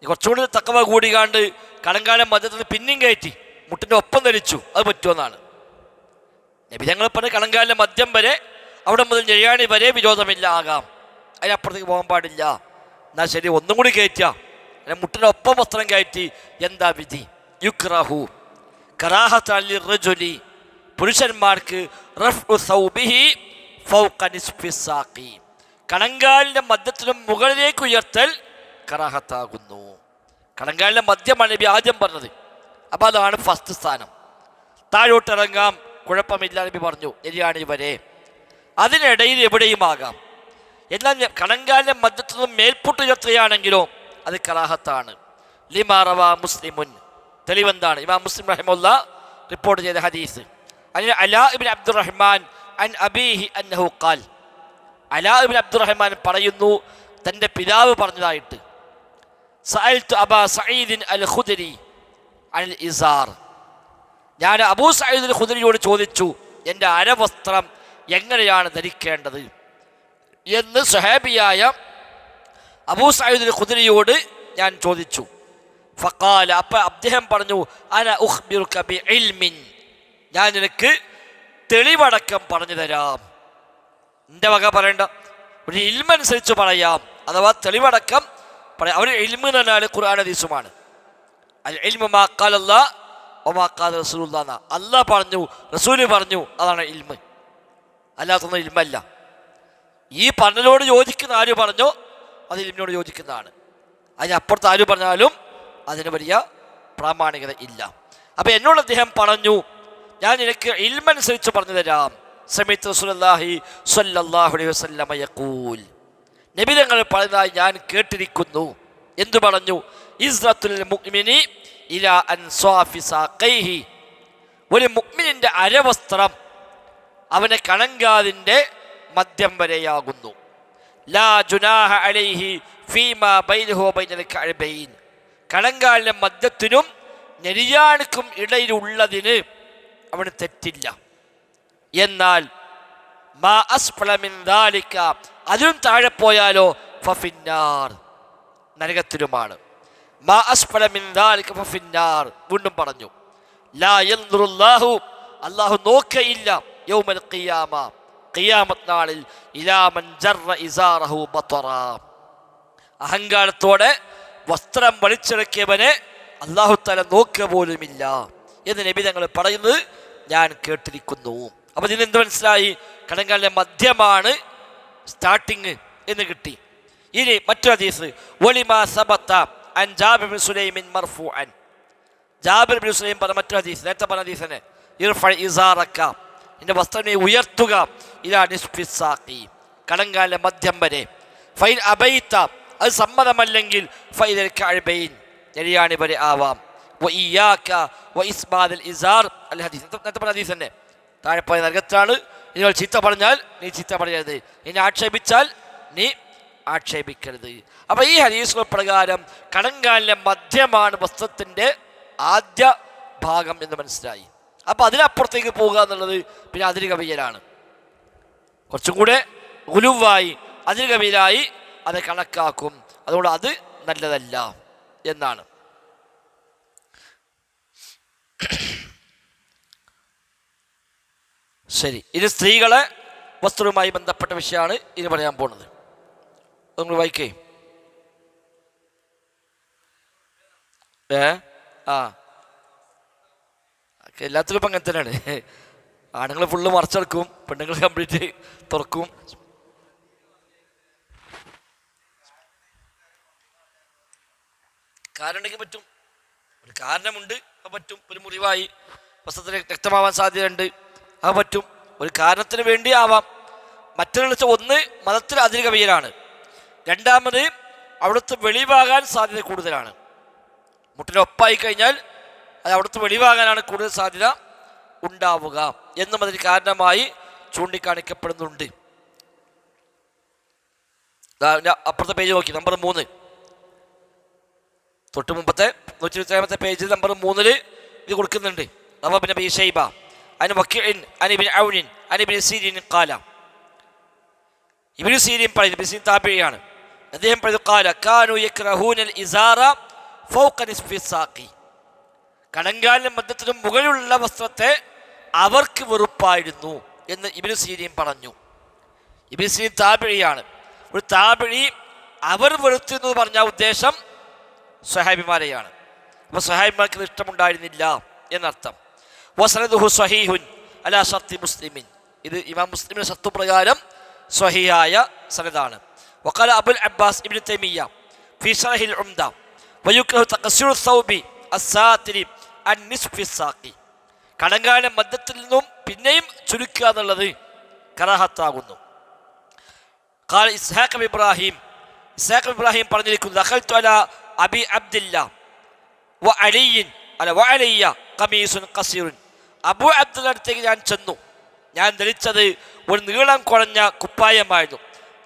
കുറച്ചുകൂടി തക്കവ കൂടികാണ്ട് കടങ്കാലം മധ്യത്തിൽ പിന്നെയും കയറ്റി മുട്ടിൻ്റെ ഒപ്പം ധരിച്ചു, അത് പറ്റുമെന്നാണ് നബി ഞങ്ങൾ പറഞ്ഞ. കടങ്കാലിൻ്റെ മദ്യം വരെ, അവിടെ മുതൽ ഞെഴിയാണി വരെ വിരോധമില്ല, ആകാം, അതിനപ്പുറത്തേക്ക് പോകാൻ പാടില്ല. എന്നാൽ ശരി, ഒന്നും കൂടി കയറ്റുക, മുട്ടിൻ്റെ ഒപ്പം വസ്ത്രം കയറ്റി, എന്താ വിധി? യുക്റഹു കറാഹത്തൻ ലിർറജുലി, പുരുഷന്മാർക്ക് റഫ്ഉ സൗബിഹി ഫൗഖ നിസ്ഫി സാഖി, കണങ്കാലിൻ്റെ മധ്യത്തിനും മുകളിലേക്ക് ഉയർത്തൽ കറാഹത്താകുന്നു. കണങ്കാലിൻ്റെ മധ്യമാണ് നബി ആദ്യം പറഞ്ഞത്, അപ്പോൾ അതാണ് ഫസ്റ്റ് സ്ഥാനം. താഴോട്ടിറങ്ങാം, കുഴപ്പമില്ല നബി പറഞ്ഞു, നെരിയാണി വരെ. അതിനിടയിൽ എവിടെയും ആകാം. എന്നാൽ കണങ്കാലിൻ്റെ മധ്യത്തിൽ നിന്നും മേൽപോട്ട് ഉയർത്തുകയാണെങ്കിലോ അത് കറാഹത്താണ്. ലിമാ റവാ മുസ്ലിമുൻ, തെളിവെന്താണ്? ഇമാം മുസ്ലിം റഹിമഹുല്ലാ റിപ്പോർട്ട് ചെയ്ത ഹദീസ്. അതിന് അലാ ഇബ്നു അബ്ദുറഹ്മാൻ അൻ അബീഹി അന്നഹു ഖാൽ, അലാ ഇബ്നു അബ്ദുറഹ്മാൻ പറയുന്നു തൻ്റെ പിതാവ് പറഞ്ഞതായിട്ട്, സഅൽതു അബാ സഈദ് അൽ ഖുദരി അൽ ഇസാർ, ഞാൻ അബൂ സഈദ് അൽ ഖുദരിയോട് ചോദിച്ചു എൻ്റെ അരവസ്ത്രം എങ്ങനെയാണ് ധരിക്കേണ്ടത് എന്ന് സ്വഹാബിയായ അബൂ സഈദ് അൽ ഖുദരിയോട് ഞാൻ ചോദിച്ചു. ഫഖാല, അപ്പം അദ്ദേഹം പറഞ്ഞു, അന ഉഖ്ബിറുക ബിഇൽമിൻ, ഞാൻ നിനക്ക് തെളിവടക്കം പറഞ്ഞു തരാം. എൻ്റെ വക പറയണ്ട, ഒരു ഇൽമനുസരിച്ച് പറയാം, അഥവാ തെളിവടക്കം പറയാം. അവർ ഇൽമ് എന്ന് പറഞ്ഞാൽ ഖുർആൻ ഹദീസുമാണ്. അൽ ഇൽമു മാ ഖാലല്ലാഹ് വമാ ഖാല റസൂലുള്ളാഹ്, അല്ലാഹ് പറഞ്ഞു റസൂല് പറഞ്ഞു, അതാണ് ഇൽമ്. അല്ലാത്തൊന്നും ഇൽമല്ല. ഈ പറഞ്ഞതിനോട് യോജിക്കുന്ന ആര് പറഞ്ഞോ അത് ഇൽമിനോട് യോജിക്കുന്നതാണ്. അതിനപ്പുറത്ത് ആര് പറഞ്ഞാലും അതിന് വലിയ പ്രാമാണികത ഇല്ല. അപ്പം എന്നോട് അദ്ദേഹം പറഞ്ഞു, ഞാൻ നിനക്ക് ഇൽമനുസരിച്ച് പറഞ്ഞു തരാം. സമീഅ്തു റസൂലുള്ളാഹി സ്വല്ലല്ലാഹു അലൈഹി വസല്ലമ യഖൂൽ, നബി തങ്ങൾ പറഞ്ഞതായി ഞാൻ കേട്ടിരിക്കുന്നു. എന്തു പറഞ്ഞു? ഇസ്റത്തുൽ മുഅ്മിനി ഇലാ അൻസാഫി സാഖൈഹി, ഒരു മുഅ്മിനിന്റെ അരവസ്ത്രം അവനെ കണങ്കാലിൻ്റെ മധ്യം വരെയാകുന്നു. ലാ ജുനാഹ അലൈഹി ഫീമാ ബൈനഹു വബൈനൽ കഅബൈൻ, കണങ്കാലിൻ്റെ മധ്യത്തിനും നെരിയാണിക്കും ഇടയിലുള്ളതിന് അവന് തെറ്റില്ല. എന്നാൽ മാ അസ്ഫല മിൻ ദാലിക, അതിലും താഴെ പോയാലോ ഫഫിന്നാർ, നരകത്തിലുമാണ്. മാ അസ്ഫല മിൻ ദാലിക ഫഫിന്നാർ, വീണ്ടും പറഞ്ഞു. ലാ യൻദുറുല്ലാഹു, അല്ലാഹു നോക്കയില്ല യൗമൽ ഖിയാമ, ഖിയാമത്ത് നാളിൽ, ഇലാ മൻ ജറ ഇസാറഹു ബതറ, അഹങ്കാരത്തോടെ വസ്ത്രം വലിച്ചിറക്കിയവനെ അല്ലാഹു തആല നോക്കുക പോലുമില്ല എന്ന് നബി തങ്ങൾ പറയുന്നത് ഞാൻ കേട്ടിരിക്കുന്നു. അപ്പോൾ ഇതിന് എന്ത് മനസ്സിലായി? കണങ്കാലിൻ്റെ മധ്യമാണ് സ്റ്റാർട്ടിങ് എന്ന് കിട്ടി. ഇനി മറ്റൊരു ഹദീസ്, വലിമാ സബത അൻ ജാബിർ ബിൻ സുലൈമിൻ മർഫൂഅൻ, ജാബിർ ബിൻ സുലൈം പറഞ്ഞ മറ്റൊരു ഹദീസ്, നേരത്തെ പറഞ്ഞ ഹദീസ് തന്നെ, ഇർഫഅ ഇസാറക, നിന്റെ വസ്ത്രം ഉയർത്തുക, ഇലാ നിസ്ഫി സാഖി, കണങ്കാലിൻ്റെ മധ്യം വരെ, ഫൈൻ അബൈത, അത് സമ്മതമല്ലെങ്കിൽ ഫൈദൽ കഅബൈൻ, നെരിയാണി വരെ ആവാം. വഇയ്യാക വഇസ്ബാദൽ ഇസാർ അൽ ഹദീസ്, നേരത്തെ പറഞ്ഞ ഹദീസ് തന്നെ. താഴെ പോയ നരകത്താണ്. നിങ്ങൾ ചീത്ത പറഞ്ഞാൽ നീ ചീത്ത പറയരുത്, ഇനി ആക്ഷേപിച്ചാൽ നീ ആക്ഷേപിക്കരുത്. അപ്പം ഈ ഹദീസുകൾ പ്രകാരം കണങ്കാലിൻ്റെ മധ്യമാണ് വസ്ത്രത്തിൻ്റെ ആദ്യ ഭാഗം എന്ന് മനസ്സിലായി. അപ്പം അതിനപ്പുറത്തേക്ക് പോകുക എന്നുള്ളത് പിന്നെ അതിര് കവിയലാണ്. കുറച്ചും കൂടെ ഗുലുവായി അതിര് കവിയിലായി അത് കണക്കാക്കും. അതുകൊണ്ട് അത് നല്ലതല്ല എന്നാണ്. ശരി, ഇത് സ്ത്രീകളെ വസ്ത്രവുമായി ബന്ധപ്പെട്ട വിഷയമാണ് ഇനി പറയാൻ പോകുന്നത്. നിങ്ങൾ വായിക്കേ. എല്ലാത്തിലും ഇപ്പം അങ്ങനെ തന്നെയാണ്. ആണുങ്ങൾ ഫുള്ള് മറച്ചെടുക്കും, പെണ്ണുങ്ങൾ കംപ്ലീറ്റ് തുറക്കും. കാരണം ഉണ്ടെങ്കിൽ പറ്റും, ഒരു കാരണമുണ്ട് അത് പറ്റും. ഒരു മുറിവായി വസ്ത്രത്തിൽ രക്തമാവാൻ സാധ്യതയുണ്ട്, അത് പറ്റും. ഒരു കാരണത്തിന് വേണ്ടി ആവാം. മറ്റൊരു വെച്ചാൽ ഒന്ന് മതത്തിൽ അതിര് കവിയലാണ്, രണ്ടാമത് അവിടുത്തെ വെളിവാകാൻ സാധ്യത കൂടുതലാണ്. മുട്ടിനൊപ്പായി കഴിഞ്ഞാൽ അത് അവിടുത്തെ വെളിവാകാനാണ് കൂടുതൽ സാധ്യത ഉണ്ടാവുക എന്നും അതിന് കാരണമായി ചൂണ്ടിക്കാണിക്കപ്പെടുന്നുണ്ട്. അപ്പുറത്തെ പേജ് നോക്കി, നമ്പർ 3, തൊട്ട് മുമ്പത്തെ 127 പേജിൽ നമ്പർ 3 ഇത് കൊടുക്കുന്നുണ്ട്. നബി നബി ഷൈബ അൻ വക്കീഇൻ അൻ ഇബ്നു ഔൻ അൻ ഇബ്നു സീരീൻ ഖാല, ഇബ്നു സീരീൻ പറയുന്നു, ഇബ്നു സീരീൻ താബിഈയാണ്, അദ്ദേഹം പറഞ്ഞു, ഖാല കാനു യക്റഹൂനൽ ഇസാറ ഫൗഖ നിസ്ഫി സാഖി, കണങ്കാലിന് മധ്യത്തിനും മുകളിലുള്ള വസ്ത്രത്തെ അവർക്ക് വെറുപ്പായിരുന്നു എന്ന് ഇബ്നു സീരീൻ പറഞ്ഞു. ഇബ്നു സീരീൻ താബിഈയാണ്. ഒരു താബിഈ അവർ വെറുത്തിരുന്നു പറഞ്ഞ ഉദ്ദേശം സ്വഹാബിമാരെയാണ്. അപ്പോൾ സ്വഹാബിമാർക്ക് ഇത് ഇഷ്ടമുണ്ടായിരുന്നില്ല എന്നർത്ഥം. വസനദുഹു സ്വഹീഹുൻ അലാ ശർത്തി മുസ്ലിമിൻ, ഇത് ഇമാം മുസ്ലിമിന്റെ ശർത്ത് പ്രകാരം സ്വഹീഹായ സനദാണ്. വഖാല അബുൽ അബ്ബാസ് ഇബ്നു തൈമിയ്യ ഫീ ശർഹിൽ ഉംദ വയുക്റഹു തഖസ്സിറു സൗബി അസ്സാതിരി അൻ നിസ്ഫി സാഖി, കണങ്കാലിന്റെ മധ്യത്തിൽ നിന്നും പിന്നെയും ചുരുക്കുക എന്നുള്ളത് കറാഹത്താകുന്നു. ഖാല ഇസ്ഹാഖ് ഇബ്രാഹിം, ഇസ്ഹാഖ് ഇബ്രാഹിം പറഞ്ഞിരിക്കുന്നു, ദഖൽതു അലാ അബി അബ്ദില്ല വ അലിയിൻ അല വ അലിയ ഖമീസുൻ ഖസീറുൻ, അബൂ അബ്ദുള്ള അടുത്തേക്ക് ഞാൻ ചെന്നു, ഞാൻ ധരിച്ചത് ഒരു നീളം കുറഞ്ഞ കുപ്പായമായിരുന്നു.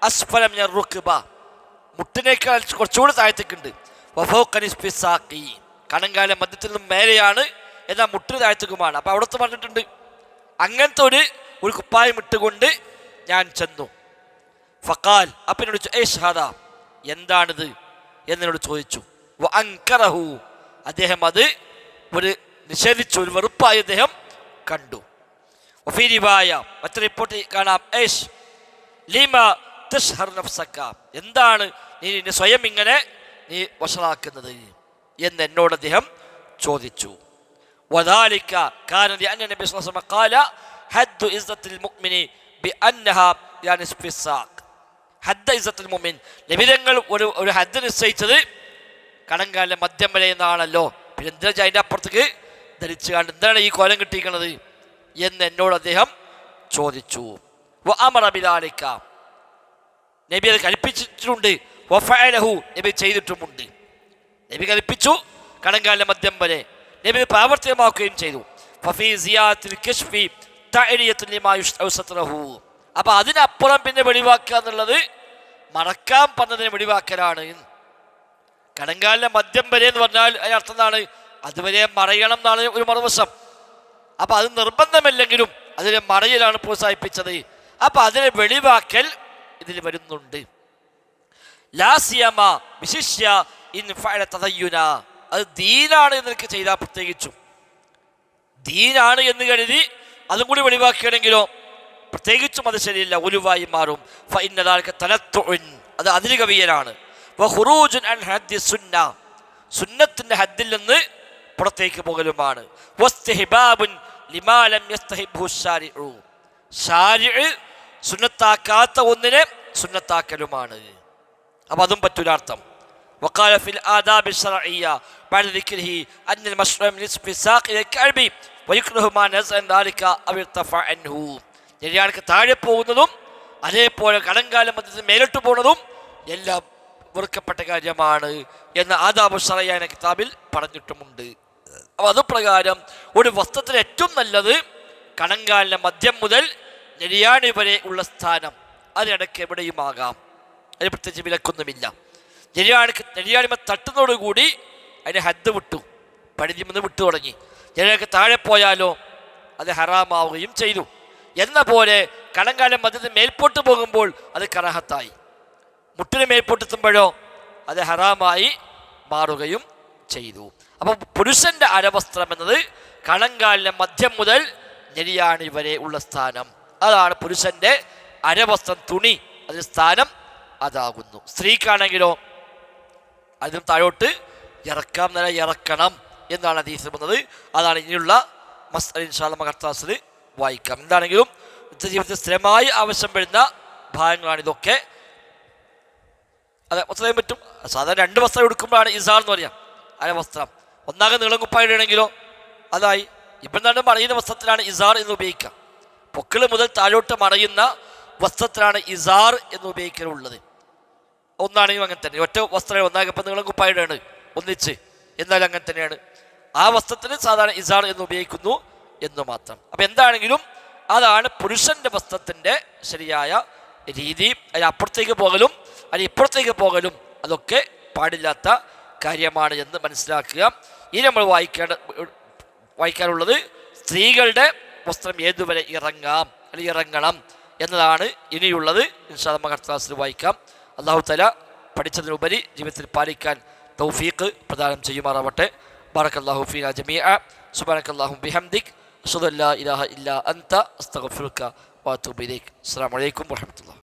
അസ്ഫലം റുക്ബ, മുട്ടിനേക്കാൾ കുറച്ചുകൂടി താഴത്തേക്കുണ്ട്. വഫൗഖനിസ്ഫിസാഖി, കണങ്കാല മധ്യത്തിൽ നിന്നും മേലെയാണ്, എന്നാൽ മുട്ടിന് താഴത്തേക്കുമാണ്. അപ്പോൾ അവിടുത്തെ പറഞ്ഞിട്ടുണ്ട് അങ്ങനത്തെ ഒരു കുപ്പായം ഇട്ടുകൊണ്ട് ഞാൻ ചെന്നു. ഫഖാൽ, അപ്പം എന്നോട് ഏഷ്ഹാദ, എന്താണിത് എന്നോട് ചോദിച്ചു. വ അൻകറഹു, അദ്ദേഹം അത് ഒരു നിഷേധിച്ചു, ഒരു വെറുപ്പായി അദ്ദേഹം കണ്ടു. വഫീ റിവായ, മറ്റൊരു റിപ്പോർട്ട് കാണാം, ഏഷ് ലിമ തശ്ഹർ നഫ്സക, എന്താണ് നീ നിന്നെ സ്വയം ഇങ്ങനെ നീ വഷളാക്കുന്നത് എന്ന് എന്നോട് അദ്ദേഹം ചോദിച്ചു. വദാലിക കാന ലിഅന്ന നബി സ്വല്ലല്ലാഹു അലൈഹി വസല്ലം ഖാല ഹദ്ദു ഇസ്സത്തുൽ മുഅ്മിനി ബിഅന്നഹാ യാനിസ്ഫിസാഖ്. ഹദ്ദ ഇസ്സത്തുൽ മുഅ്മിൻ, നബിതങ്ങൾ ഒരു ഹദ്ദ് നിശ്ചയിച്ചത് കണങ്കാലിന്റെ മധ്യം വരെ എന്നാണല്ലോ. പിന്നെ എന്താ അതിൻ്റെ അപ്പുറത്തേക്ക് ധരിച്ചു കണ്ട് എന്താണ് ഈ കോലം കിട്ടിയിരിക്കുന്നത് എന്ന് എന്നോട് അദ്ദേഹം ചോദിച്ചു. വഅമറ ബിദാലിക, നബി അത് കൽപ്പിച്ചിട്ടുണ്ട്. വഫഅലഹു, നബി ചെയ്തിട്ടുമുണ്ട്. നബി കൽപ്പിച്ചു കണങ്കാലിന്റെ മധ്യം വരെ, നബി പ്രാവർത്തികമാക്കുകയും ചെയ്തു. ഫഫീ സിയാത്തിൽ കശ്ഫി തഅരിയത്തുൻ ലിമാ യുശ്അഉ സത്രഹു, അപ്പോൾ അതിനപ്പുറം പിന്നെ വെളിവാക്കുക എന്നുള്ളത് മറക്കാൻ പറഞ്ഞതിനെ വെളിവാക്കലാണ്. കണങ്കാലിന്റെ മധ്യം വരെ എന്ന് പറഞ്ഞാൽ അതിന് അർത്ഥം എന്താണ്? അതുവരെ മറയണം എന്നാണ് ഒരു മറുവശം. അപ്പം അത് നിർബന്ധമില്ലെങ്കിലും അതിനെ മറയലാണ് പ്രോത്സാഹിപ്പിച്ചത്. അപ്പം അതിനെ വെളിവാക്കൽ ഇതിൽ വരുന്നുണ്ട്. ലാസിയമ വിശിഷ്യ ഇൻ ഫഅല തദയ്യുന, അത് ദീനാണ് എന്നൊക്കെ ചെയ്താൽ പ്രത്യേകിച്ചും ദീനാണ് എന്ന് കരുതി അതും കൂടി വെളിവാക്കുകയാണെങ്കിലോ പ്രത്യേകിച്ചും അത് ശരിയില്ല, ഒലുവായി മാറും. ഫഇന്നദാലിക തനത്തുഉൻ, അത് അതിര് കവിയലാണ്. വഖുറൂജുൻ അൻ ഹദ്ദി സുന്ന, സുന്നത്തിന്റെ ഹദ്ദിൽ നിന്ന് പുറത്തേക്ക് പോകലുമാണ്. വസ്തിഹ്ബാബുൻ ലിമാ ലം യസ്തഹിബ്ഹു ശാരിഉ, ശാരിഉ സുന്നത്താക്കാത്ത ഒന്നിനെ സുന്നത്താക്കലുമാണ്. അപ്പോൾ അതും പറ്റൂല അർത്ഥം. വഖാല ഫിൽ ആദാബി ശർഇയ്യ ബഅദ ദിക്രിഹി അന്നൽ മശ്റൂഅ മിൻ ഇസ്ഫിസാഖ് ഇല കഅബി വയക്റഹു മാ നസഅൻ ദാലിക അവ ഇർതഫഅ അൻഹു, ശരിയാൾക്ക് താഴെ പോകുന്നതും അതേപോലെ കണങ്കാലം മധ്യത്തിൽ മേലോട്ട് പോകുന്നതും എല്ലാം വെറുക്കപ്പെട്ട കാര്യമാണ് എന്ന് ആദാബു ശർഇയ്യ എന്ന കിതാബിൽ പറഞ്ഞിട്ടുമുണ്ട്. അപ്പോൾ അതുപ്രകാരം ഒരു വസ്ത്രത്തിന് ഏറ്റവും നല്ലത് കണങ്കാലിന്റെ മധ്യം മുതൽ നെരിയാണി വരെ ഉള്ള സ്ഥാനം, അതിനിടയ്ക്ക് എവിടെയുമാകാം, അതിന് പ്രത്യേകിച്ച് വിലക്കൊന്നുമില്ല. നെരിയാണിമ തട്ടുന്നതോടുകൂടി അതിന് ഹദ്ദ് വിട്ടു, പരിധി നിന്ന് വിട്ടു തുടങ്ങി. ജനങ്ങൾക്ക് താഴെ പോയാലോ അത് ഹറാമാവുകയും ചെയ്തു. എന്ന പോലെ കണങ്കാലം മധ്യത്തിൽ മേൽപോട്ട് പോകുമ്പോൾ അത് കറാഹത്തായി, മുട്ടിന് മേൽപോട്ടെത്തുമ്പോഴോ അത് ഹറാമായി മാറുകയും ചെയ്തു. അപ്പോൾ പുരുഷന്റെ അരവസ്ത്രം എന്നത് കണങ്കാലിന്റെ മധ്യം മുതൽ നെരിയാണി വരെ ഉള്ള സ്ഥാനം, അതാണ് പുരുഷന്റെ അരവസ്ത്രം, തുണി, അതിന് സ്ഥാനം അതാകുന്നു. സ്ത്രീക്കാണെങ്കിലോ അതിനും താഴോട്ട് ഇറക്കാം, നില ഇറക്കണം എന്നാണ് ഹദീസ് വന്നത്. അതാണ് ഇനിയുള്ള മസ്അല ഇൻഷാ അല്ലാഹ് മഖത്താസിൽ വായിക്കാം. എന്താണെങ്കിലും ജീവിതത്തിൽ സ്ഥിരമായി ആവശ്യം വരുന്ന ഭാഗങ്ങളാണ് ഇതൊക്കെ. അതെ, വസ്ത്രം പറ്റും. സാധാരണ 2 വസ്ത്രം എടുക്കുമ്പോഴാണ് ഇസാർ എന്ന് പറയാം, അരവസ്ത്രം. ഒന്നാകെ നീളം കുപ്പായിടുകയാണെങ്കിലോ അതായി. ഇപ്പം എന്താണ് മറയുന്ന വസ്ത്രത്തിലാണ് ഇസാർ എന്ന് ഉപയോഗിക്കുക. പൊക്കിൾ മുതൽ താഴോട്ട് മറയുന്ന വസ്ത്രത്തിലാണ് ഇസാർ എന്ന് ഉപയോഗിക്കലുള്ളത്. ഒന്നാണെങ്കിലും അങ്ങനെ തന്നെ, ഒറ്റ വസ്ത്രം ഒന്നാകെ ഇപ്പം നീളം കുപ്പായിടാണ് ഒന്നിച്ച്, എന്നാലും അങ്ങനെ തന്നെയാണ്. ആ വസ്ത്രത്തിന് സാധാരണ ഇസാർ എന്ന് ഉപയോഗിക്കുന്നു എന്ന് മാത്രം. അപ്പം എന്താണെങ്കിലും അതാണ് പുരുഷന്റെ വസ്ത്രത്തിൻ്റെ ശരിയായ രീതി. അതിനപ്പുറത്തേക്ക് പോകലും അതിന് ഇപ്പുറത്തേക്ക് പോകലും അതൊക്കെ പാടില്ലാത്ത കാര്യമാണ് എന്ന് മനസ്സിലാക്കുക. ഇനി നമ്മൾ വായിക്കാനുള്ളത് സ്ത്രീകളുടെ വസ്ത്രം ഏതുവരെ ഇറങ്ങാം അല്ലെങ്കിൽ ഇറങ്ങണം എന്നതാണ് ഇനിയുള്ളത്. ഇൻഷാ അല്ലാഹ് നമുക്ക് അടുത്ത ക്ലാസ്സിൽ വായിക്കാം. അല്ലാഹു തആല പഠിച്ചതിനുപരി ജീവിതത്തിൽ പാലിക്കാൻ തൗഫീഖ് പ്രദാനം ചെയ്യുമാറാവട്ടെ. ബാറക്കല്ലാഹു ഫീനാ ജമീഅ. സുബ്ഹാനക്കല്ലാഹുമ്മ ബിഹംദിക് അഷ്ഹദു അല്ലാ ഇലാഹ ഇല്ലാ അൻത അസ്തഗ്ഫിറുക വഅതൂബു ഇലൈക്. അസ്സലാമു അലൈക്കും വറഹ്മത്തുള്ളാഹി.